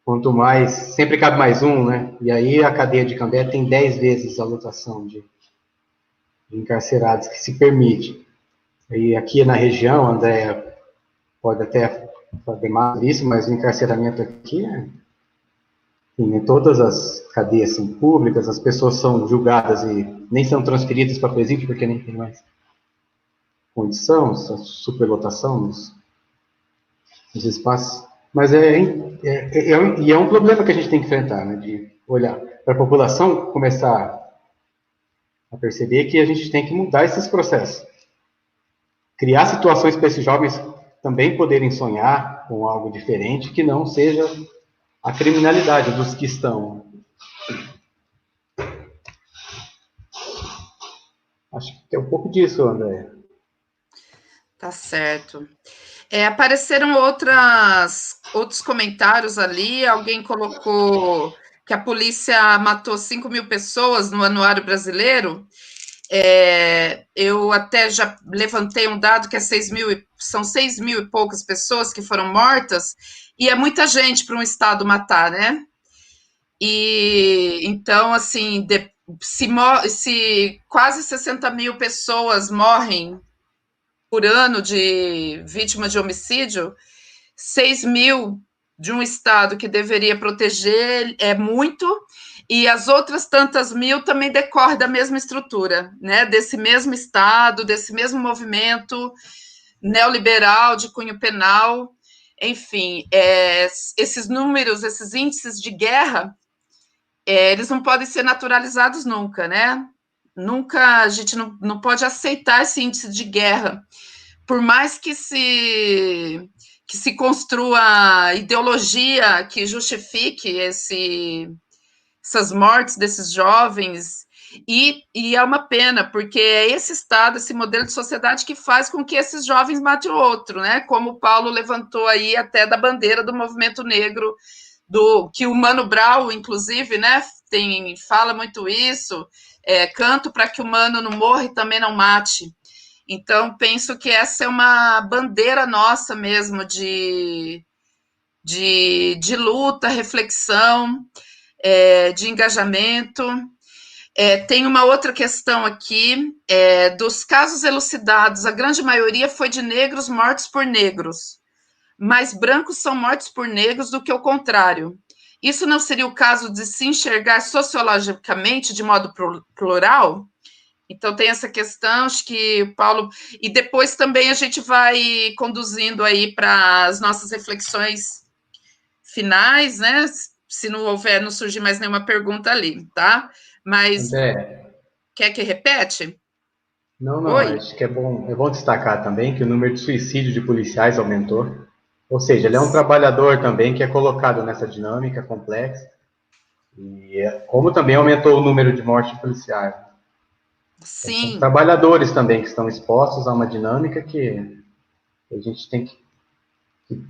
Quanto mais, sempre cabe mais um, né? E aí a cadeia de Cambete tem 10 vezes a lotação de encarcerados que se permite. E aqui na região, André pode até saber mais disso, mas o encarceramento aqui em todas as cadeias são públicas, as pessoas são julgadas e nem são transferidas para presídio, porque nem tem mais condição, essa superlotação nos espaços. Mas é um problema que a gente tem que enfrentar, né, de olhar para a população, começar a perceber que a gente tem que mudar esses processos. Criar situações para esses jovens também poderem sonhar com algo diferente, que não seja a criminalidade dos que estão. Acho que é um pouco disso, André. Tá certo. Apareceram outros comentários ali, alguém colocou que a polícia matou 5.000 pessoas no Anuário Brasileiro. Eu até já levantei um dado que são 6.000 e poucas pessoas que foram mortas, e é muita gente para um Estado matar, né? E então, assim, se quase 60.000 pessoas morrem por ano de vítimas de homicídio, 6.000 de um Estado que deveria proteger é muito, e as outras tantas mil também decorrem da mesma estrutura, né? Desse mesmo Estado, desse mesmo movimento neoliberal de cunho penal. Enfim, esses números, esses índices de guerra, eles não podem ser naturalizados nunca, né? Nunca, a gente não pode aceitar esse índice de guerra, por mais que se construa ideologia que justifique essas mortes desses jovens, e é uma pena, porque é esse Estado, esse modelo de sociedade que faz com que esses jovens matem o outro, né? Como o Paulo levantou aí até da bandeira do movimento negro, que o Mano Brown, inclusive, né, fala muito isso, canto para que o Mano não morra e também não mate. Então, penso que essa é uma bandeira nossa mesmo de luta, reflexão, de engajamento. Tem uma outra questão aqui, dos casos elucidados, a grande maioria foi de negros mortos por negros, mais brancos são mortos por negros do que o contrário. Isso não seria o caso de se enxergar sociologicamente de modo plural? Então, tem essa questão, acho que o Paulo... E depois também a gente vai conduzindo aí para as nossas reflexões finais, né? Se não surgir mais nenhuma pergunta ali, tá? Mas... André, quer que repete? não, Oi? acho que é bom destacar também que o número de suicídios de policiais aumentou. Ou seja, ele é um trabalhador também que é colocado nessa dinâmica complexa. E como também aumentou o número de mortes de policiais. Sim. São trabalhadores também que estão expostos a uma dinâmica que a gente tem que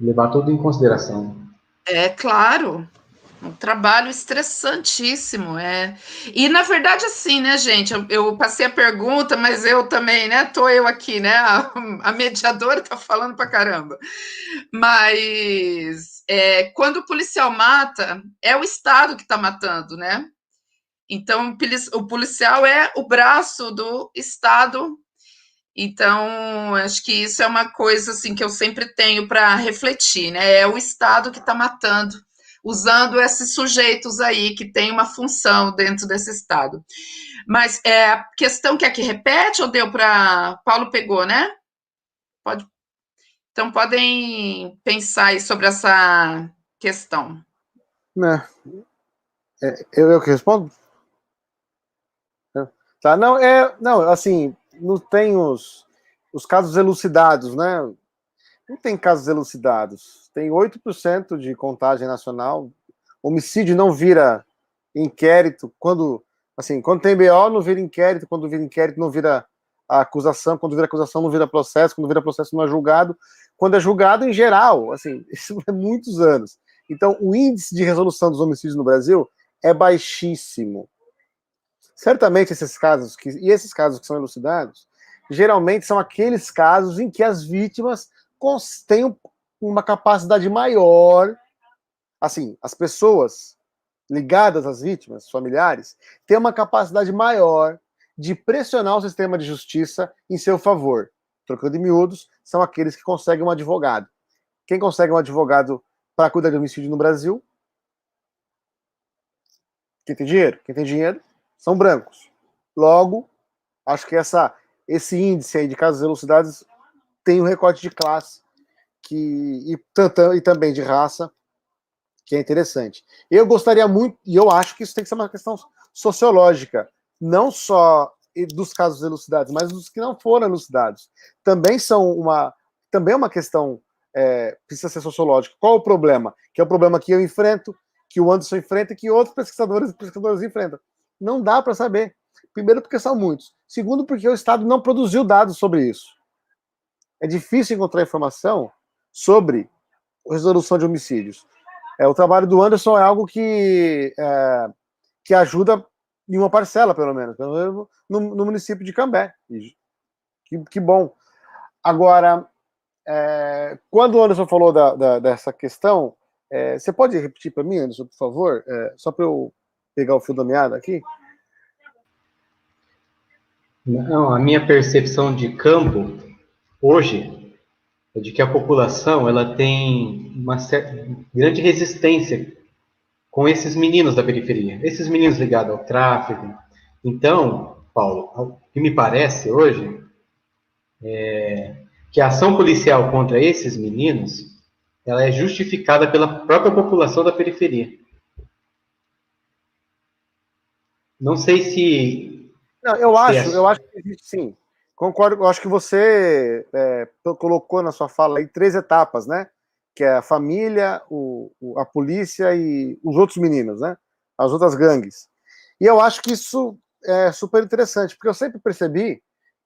levar tudo em consideração. Claro. Um trabalho estressantíssimo, E, na verdade, assim, né, gente, eu passei a pergunta, mas eu também, né, tô eu aqui, né, a mediadora tá falando pra caramba. Mas, quando o policial mata, é o Estado que tá matando, né? Então, o policial é o braço do Estado. Então, acho que isso é uma coisa, assim, que eu sempre tenho para refletir, né? É o Estado que tá matando usando esses sujeitos aí que têm uma função dentro desse Estado. Mas a questão que aqui repete ou deu para... Paulo pegou, né? Pode. Então, podem pensar aí sobre essa questão. Né? Eu que respondo? Tá, não, assim, não tem os casos elucidados, né? Não tem casos elucidados. Tem 8% de contagem nacional. Homicídio não vira inquérito. Quando tem BO, não vira inquérito. Quando vira inquérito, não vira acusação. Quando vira acusação, não vira processo. Quando vira processo, não é julgado. Quando é julgado, em geral, assim, isso é muitos anos. Então, o índice de resolução dos homicídios no Brasil é baixíssimo. Certamente esses casos que são elucidados, geralmente são aqueles casos em que as vítimas têm uma capacidade maior, assim, as pessoas ligadas às vítimas, familiares, têm uma capacidade maior de pressionar o sistema de justiça em seu favor. Trocando em miúdos, são aqueles que conseguem um advogado. Quem consegue um advogado para cuidar de homicídio no Brasil? Quem tem dinheiro? Quem tem dinheiro são brancos. Logo, acho que esse índice aí de casos elucidados tem um recorte de classe e também de raça, que é interessante. Eu gostaria muito, e eu acho que isso tem que ser uma questão sociológica, não só dos casos elucidados, mas dos que não foram elucidados. Também é uma questão, precisa ser sociológica. Qual o problema? Que é o problema que eu enfrento, que o Anderson enfrenta e que outros pesquisadores enfrentam. Não dá para saber. Primeiro, porque são muitos. Segundo, porque o Estado não produziu dados sobre isso. É difícil encontrar informação sobre resolução de homicídios. O trabalho do Anderson é algo que ajuda em uma parcela, pelo menos no município de Cambé. Que bom. Agora, quando o Anderson falou dessa questão, você pode repetir para mim, Anderson, por favor? Só para eu pegar o fio da meada aqui. Não, a minha percepção de campo hoje é de que a população ela tem uma grande resistência com esses meninos da periferia, esses meninos ligados ao tráfico. Então, Paulo, o que me parece hoje é que a ação policial contra esses meninos ela é justificada pela própria população da periferia. Não sei se... Não, eu acho que existe, sim. Concordo, eu acho que você colocou na sua fala aí 3 etapas, né? Que é a família, a polícia e os outros meninos, né? As outras gangues. E eu acho que isso é super interessante, porque eu sempre percebi,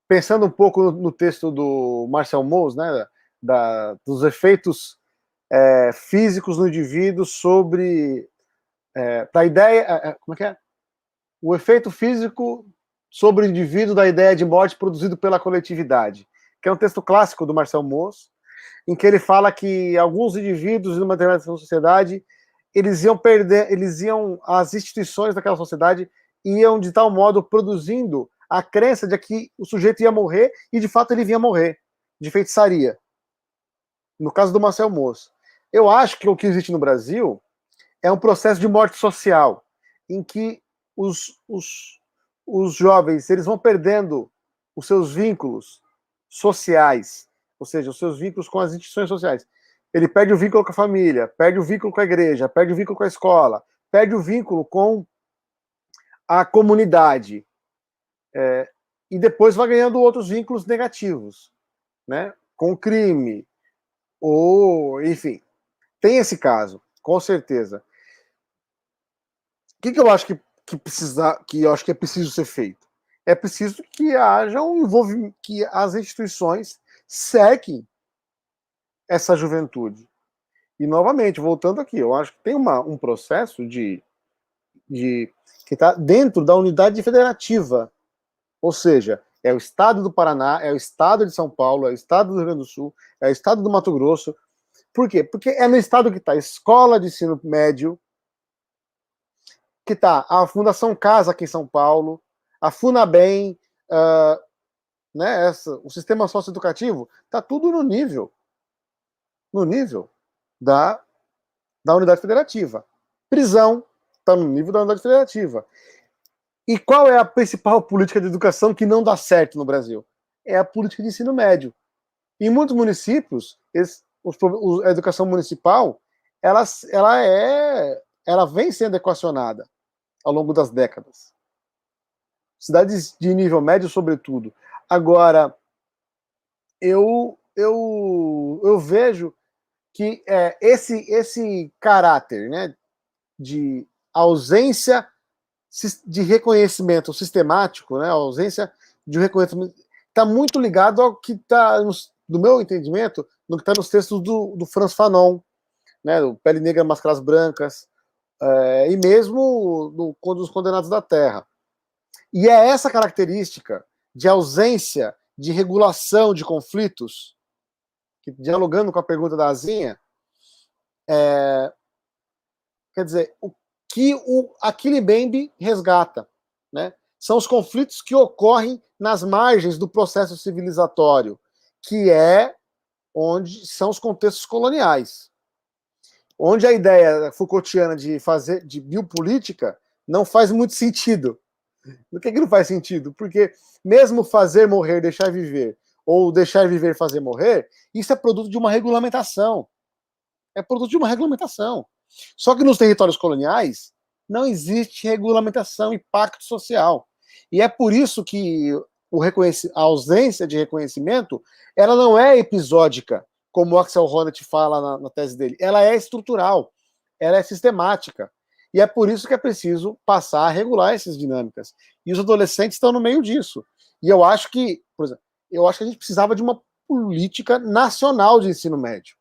pensando um pouco no texto do Marcel Mauss, né? Dos efeitos físicos no indivíduo sobre... da ideia... como é que é? O efeito físico sobre o indivíduo da ideia de morte produzido pela coletividade, que é um texto clássico do Marcel Mauss, em que ele fala que alguns indivíduos numa determinada sociedade, as instituições daquela sociedade iam de tal modo produzindo a crença de que o sujeito ia morrer, e de fato ele vinha morrer, de feitiçaria. No caso do Marcel Mauss. Eu acho que o que existe no Brasil é um processo de morte social, em que os jovens eles vão perdendo os seus vínculos sociais, ou seja, os seus vínculos com as instituições sociais. Ele perde o vínculo com a família, perde o vínculo com a igreja, perde o vínculo com a escola, perde o vínculo com a comunidade. E depois vai ganhando outros vínculos negativos, né? Com o crime, ou, enfim, tem esse caso, com certeza. O que eu acho que eu acho que é preciso ser feito? É preciso que haja um envolvimento, que as instituições cerquem essa juventude. E, novamente, voltando aqui, eu acho que tem um processo que está dentro da unidade federativa. Ou seja, é o Estado do Paraná, é o Estado de São Paulo, é o Estado do Rio Grande do Sul, é o Estado do Mato Grosso. Por quê? Porque é no Estado que está a Escola de Ensino Médio, que está a Fundação Casa aqui em São Paulo, a FUNABEM, né, o sistema socioeducativo, está tudo no nível da da unidade federativa. Prisão está no nível da unidade federativa. E qual é a principal política de educação que não dá certo no Brasil? É a política de ensino médio. Em muitos municípios, a educação municipal, ela vem sendo equacionada ao longo das décadas. Cidades de nível médio, sobretudo. Agora, eu vejo que esse caráter, né, de ausência de reconhecimento sistemático, né, a ausência de reconhecimento, está muito ligado ao que está, do meu entendimento, no que está nos textos do Franz Fanon, né, do Pele Negra, Máscaras Brancas, e mesmo dos Condenados da Terra. E é essa característica de ausência de regulação de conflitos, que, dialogando com a pergunta da Azinha, quer dizer, o que o Achille Mbembe resgata, né? São os conflitos que ocorrem nas margens do processo civilizatório, que é onde são os contextos coloniais, onde a ideia Foucaultiana de biopolítica não faz muito sentido. Por que não faz sentido? Porque mesmo fazer morrer, deixar viver, ou deixar viver, fazer morrer, isso é produto de uma regulamentação. É produto de uma regulamentação. Só que nos territórios coloniais não existe regulamentação e pacto social. E é por isso que a ausência de reconhecimento, ela não é episódica, como o Axel Honneth fala na tese dele. Ela é estrutural, ela é sistemática. E é por isso que é preciso passar a regular essas dinâmicas. E os adolescentes estão no meio disso. E eu acho que, por exemplo, a gente precisava de uma política nacional de ensino médio,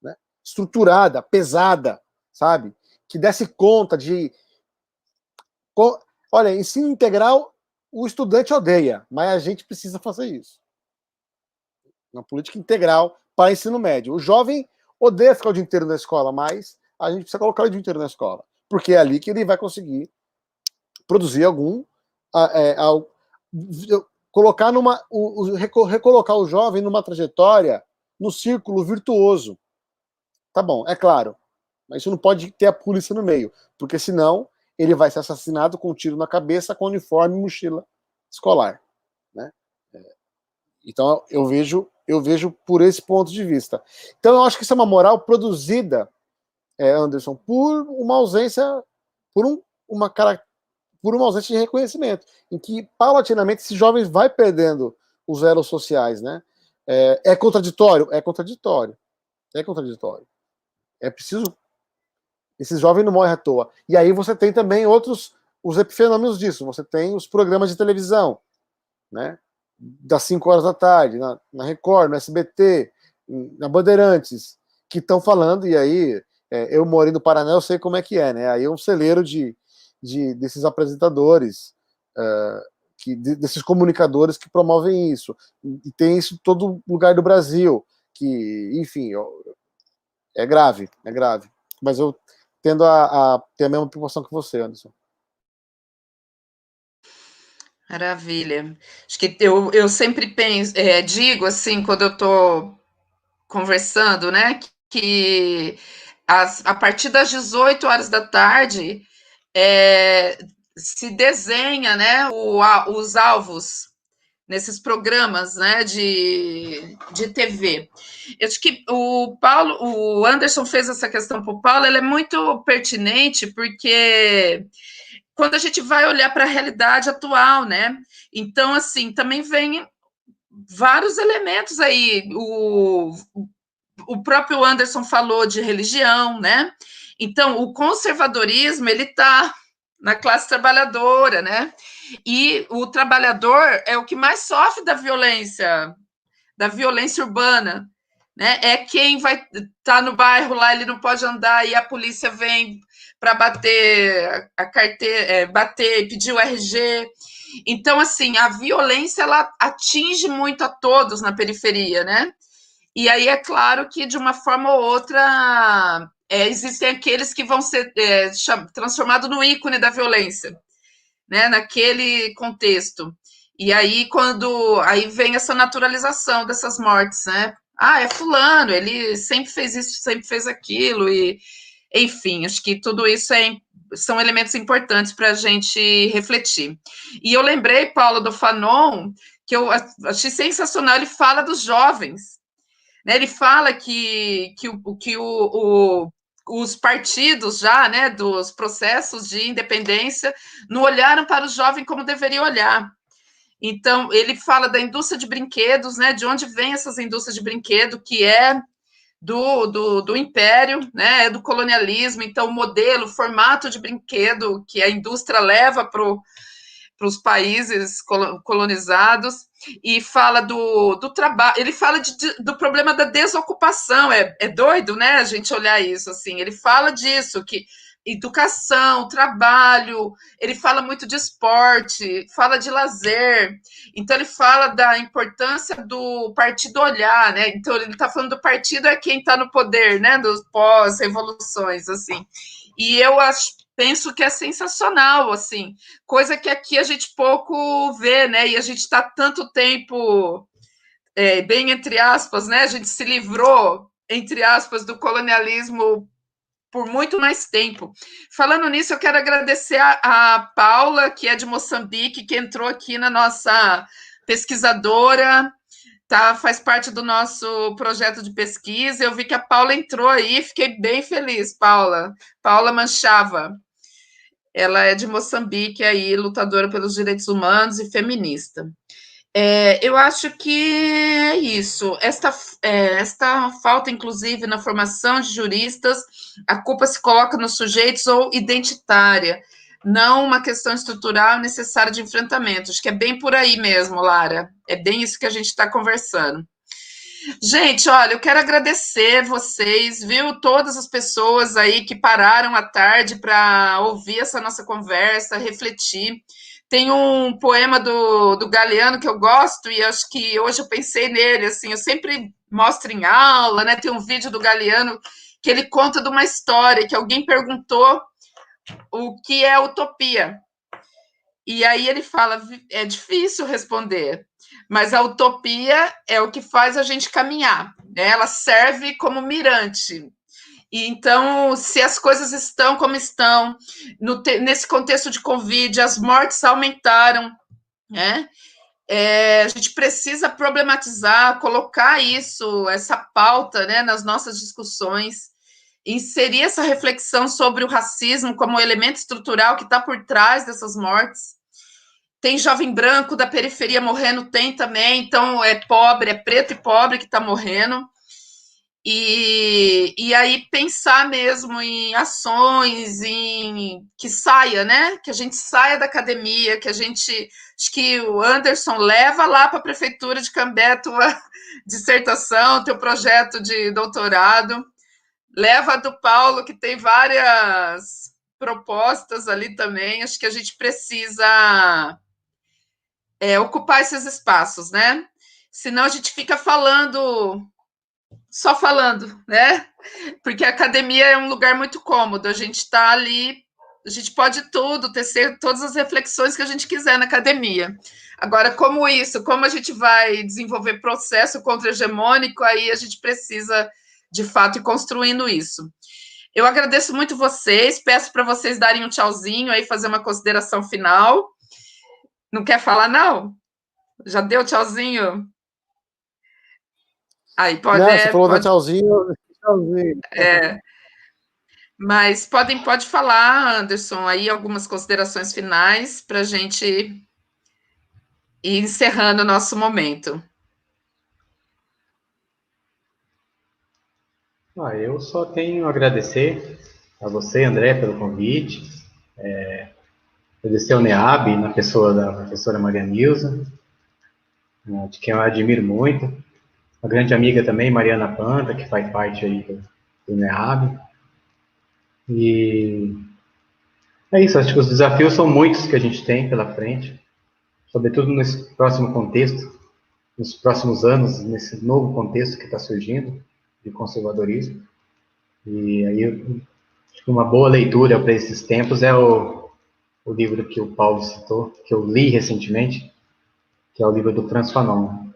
né? Estruturada, pesada, sabe? Que desse conta de... Olha, ensino integral o estudante odeia, mas a gente precisa fazer isso. Uma política integral para ensino médio. O jovem odeia ficar o dia inteiro na escola, mas a gente precisa colocar o dia inteiro na escola, porque é ali que ele vai conseguir produzir recolocar o jovem numa trajetória, no círculo virtuoso. Tá bom, é claro, mas isso não pode ter a polícia no meio, porque senão ele vai ser assassinado com um tiro na cabeça, com uniforme e mochila escolar, né? Então eu vejo por esse ponto de vista. Então eu acho que isso é uma moral produzida, Anderson, por uma ausência, por uma ausência de reconhecimento, em que paulatinamente esses jovens vai perdendo os elos sociais, né? É contraditório? É contraditório. É contraditório. É preciso... Esses jovens não morrem à toa. E aí você tem também os epifenômenos disso. Você tem os programas de televisão, né? Das 5 horas da tarde, na Record, no SBT, na Bandeirantes, que estão falando, e aí eu morei no Paraná, eu sei como é que é, né? Aí é um celeiro desses apresentadores, desses comunicadores que promovem isso. E tem isso em todo lugar do Brasil, que, enfim, é grave. Mas eu tendo a ter a mesma preocupação que você, Anderson. Maravilha. Acho que eu sempre penso, digo assim, quando eu estou conversando, né, que a partir das 18 horas da tarde se desenha, né, os alvos nesses programas, né, de TV. Eu acho que o Anderson fez essa questão para o Paulo, ela é muito pertinente, porque quando a gente vai olhar para a realidade atual, né, então, assim, também vem vários elementos aí, o próprio Anderson falou de religião, né, então o conservadorismo, ele está na classe trabalhadora, né, e o trabalhador é o que mais sofre da violência urbana, né? É quem vai estar no bairro lá, ele não pode andar e a polícia vem para bater a carteira, bater, pedir o RG. Então, assim, a violência ela atinge muito a todos na periferia, né? E aí é claro que de uma forma ou outra existem aqueles que vão ser transformados no ícone da violência, né, naquele contexto. E aí, aí vem essa naturalização dessas mortes, né? É fulano, ele sempre fez isso, sempre fez aquilo, e Enfim, acho que tudo isso são elementos importantes para a gente refletir. E eu lembrei, Paulo, do Fanon, que eu achei sensacional, ele fala dos jovens, né? Ele fala que os partidos já, né, dos processos de independência, não olharam para o jovem como deveriam olhar. Então, ele fala da indústria de brinquedos, né, de onde vem essas indústrias de brinquedo, que é do império, né, do colonialismo. Então, o modelo, o formato de brinquedo que a indústria leva para os países colonizados, e fala do trabalho, ele fala do problema da desocupação, é doido, né, a gente olhar isso, assim, ele fala disso, que educação, trabalho, ele fala muito de esporte, fala de lazer, então ele fala da importância do partido olhar, né, então ele está falando do partido é quem está no poder, né, dos pós-revoluções, assim, e eu penso que é sensacional, assim, coisa que aqui a gente pouco vê, né, e a gente está tanto tempo, bem entre aspas, né, a gente se livrou, entre aspas, do colonialismo por muito mais tempo. Falando nisso, eu quero agradecer a Paula, que é de Moçambique, que entrou aqui na nossa pesquisadora, tá, faz parte do nosso projeto de pesquisa. Eu vi que a Paula entrou aí, fiquei bem feliz, Paula. Paula Manchava. Ela é de Moçambique, aí, lutadora pelos direitos humanos e feminista. Eu acho que é isso. Esta falta, inclusive, na formação de juristas, a culpa se coloca nos sujeitos ou identitária, não uma questão estrutural necessária de enfrentamento. Acho que é bem por aí mesmo, Lara. É bem isso que a gente está conversando. Gente, olha, eu quero agradecer vocês, viu? Todas as pessoas aí que pararam à tarde para ouvir essa nossa conversa, refletir. Tem um poema do Galeano que eu gosto e acho que hoje eu pensei nele, assim, eu sempre mostro em aula, né? Tem um vídeo do Galeano que ele conta de uma história que alguém perguntou o que é utopia. E aí ele fala, é difícil responder, mas a utopia é o que faz a gente caminhar, né? Ela serve como mirante. E então, se as coisas estão como estão, nesse contexto de Covid, as mortes aumentaram, né? A gente precisa problematizar, colocar isso, essa pauta, né, nas nossas discussões, inserir essa reflexão sobre o racismo como elemento estrutural que está por trás dessas mortes. Tem jovem branco da periferia morrendo, tem também, então é pobre, é preto e pobre que está morrendo. E aí pensar mesmo em ações, em que saia, né? Que a gente saia da academia, que a gente. Acho que o Anderson leva lá para a Prefeitura de Cambé tua dissertação, teu projeto de doutorado. Leva a do Paulo, que tem várias propostas ali também. Acho que a gente precisa ocupar esses espaços, né? Senão a gente fica falando, só falando, né? Porque a academia é um lugar muito cômodo, a gente está ali, a gente pode tudo, tecer todas as reflexões que a gente quiser na academia. Agora, como a gente vai desenvolver processo contra-hegemônico, aí a gente precisa, de fato, ir construindo isso. Eu agradeço muito vocês, peço para vocês darem um tchauzinho aí, fazer uma consideração final. Não quer falar, não? Já deu tchauzinho? Aí pode. Não, você falou da tchauzinho. Mas pode falar, Anderson, aí algumas considerações finais para a gente ir encerrando o nosso momento. Eu só tenho a agradecer a você, André, pelo convite, agradecer ao NEAB, na pessoa da professora Maria Nilza, de quem eu admiro muito, uma grande amiga também, Mariana Panta, que faz parte aí do NEAB. E é isso, acho que os desafios são muitos que a gente tem pela frente, sobretudo nesse próximo contexto, nos próximos anos, nesse novo contexto que está surgindo de conservadorismo. E aí, acho que uma boa leitura para esses tempos é o livro que o Paulo citou, que eu li recentemente, que é o livro do Frantz Fanon.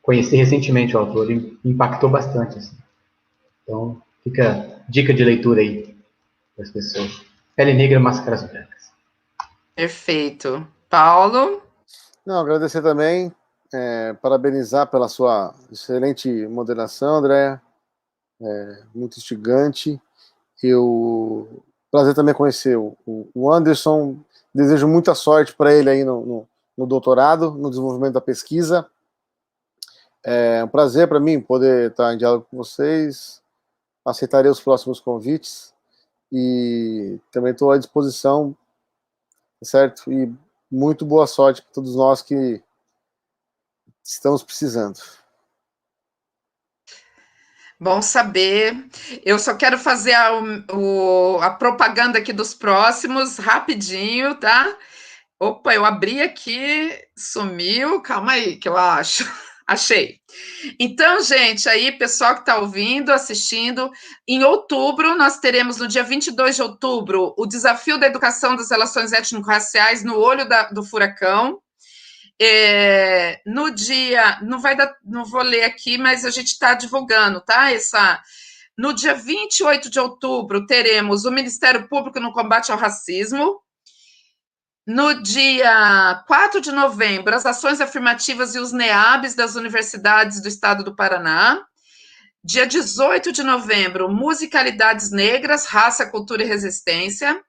Conheci recentemente o autor e me impactou bastante. Assim. Então, fica dica de leitura aí. das pessoas. Pele negra, máscaras brancas. Perfeito. Paulo? Não, agradecer também, parabenizar pela sua excelente moderação, Andréa, muito instigante. Prazer também conhecer o Anderson, desejo muita sorte para ele aí no doutorado, no desenvolvimento da pesquisa. É um prazer para mim poder estar em diálogo com vocês, aceitarei os próximos convites e também estou à disposição, certo? E muito boa sorte para todos nós que estamos precisando. Bom saber. Eu só quero fazer a propaganda aqui dos próximos, rapidinho, tá? Opa, eu abri aqui, sumiu. Calma aí, que eu acho. Achei. Então, gente, aí, pessoal que está ouvindo, assistindo, em outubro, nós teremos, no dia 22 de outubro, o desafio da educação das relações étnico-raciais no olho do furacão. No dia, não vou ler aqui, mas a gente está divulgando, tá? No dia 28 de outubro, teremos o Ministério Público no Combate ao Racismo. No dia 4 de novembro, as ações afirmativas e os NEABs das universidades do estado do Paraná. Dia 18 de novembro, musicalidades negras, raça, cultura e resistência.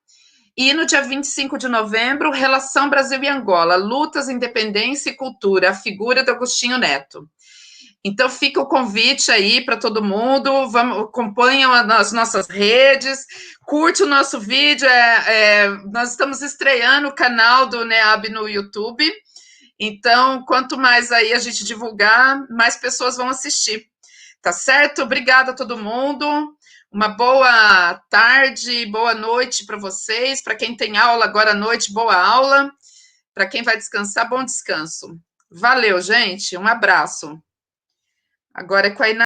E no dia 25 de novembro, Relação Brasil e Angola, lutas, independência e cultura, a figura do Agostinho Neto. Então, fica o convite aí para todo mundo, acompanham as nossas redes, curte o nosso vídeo, nós estamos estreando o canal do NEAB no YouTube, então, quanto mais aí a gente divulgar, mais pessoas vão assistir, tá certo? Obrigada a todo mundo, uma boa tarde, boa noite para vocês, para quem tem aula agora à noite, boa aula, para quem vai descansar, bom descanso. Valeu, gente, um abraço. Agora é com a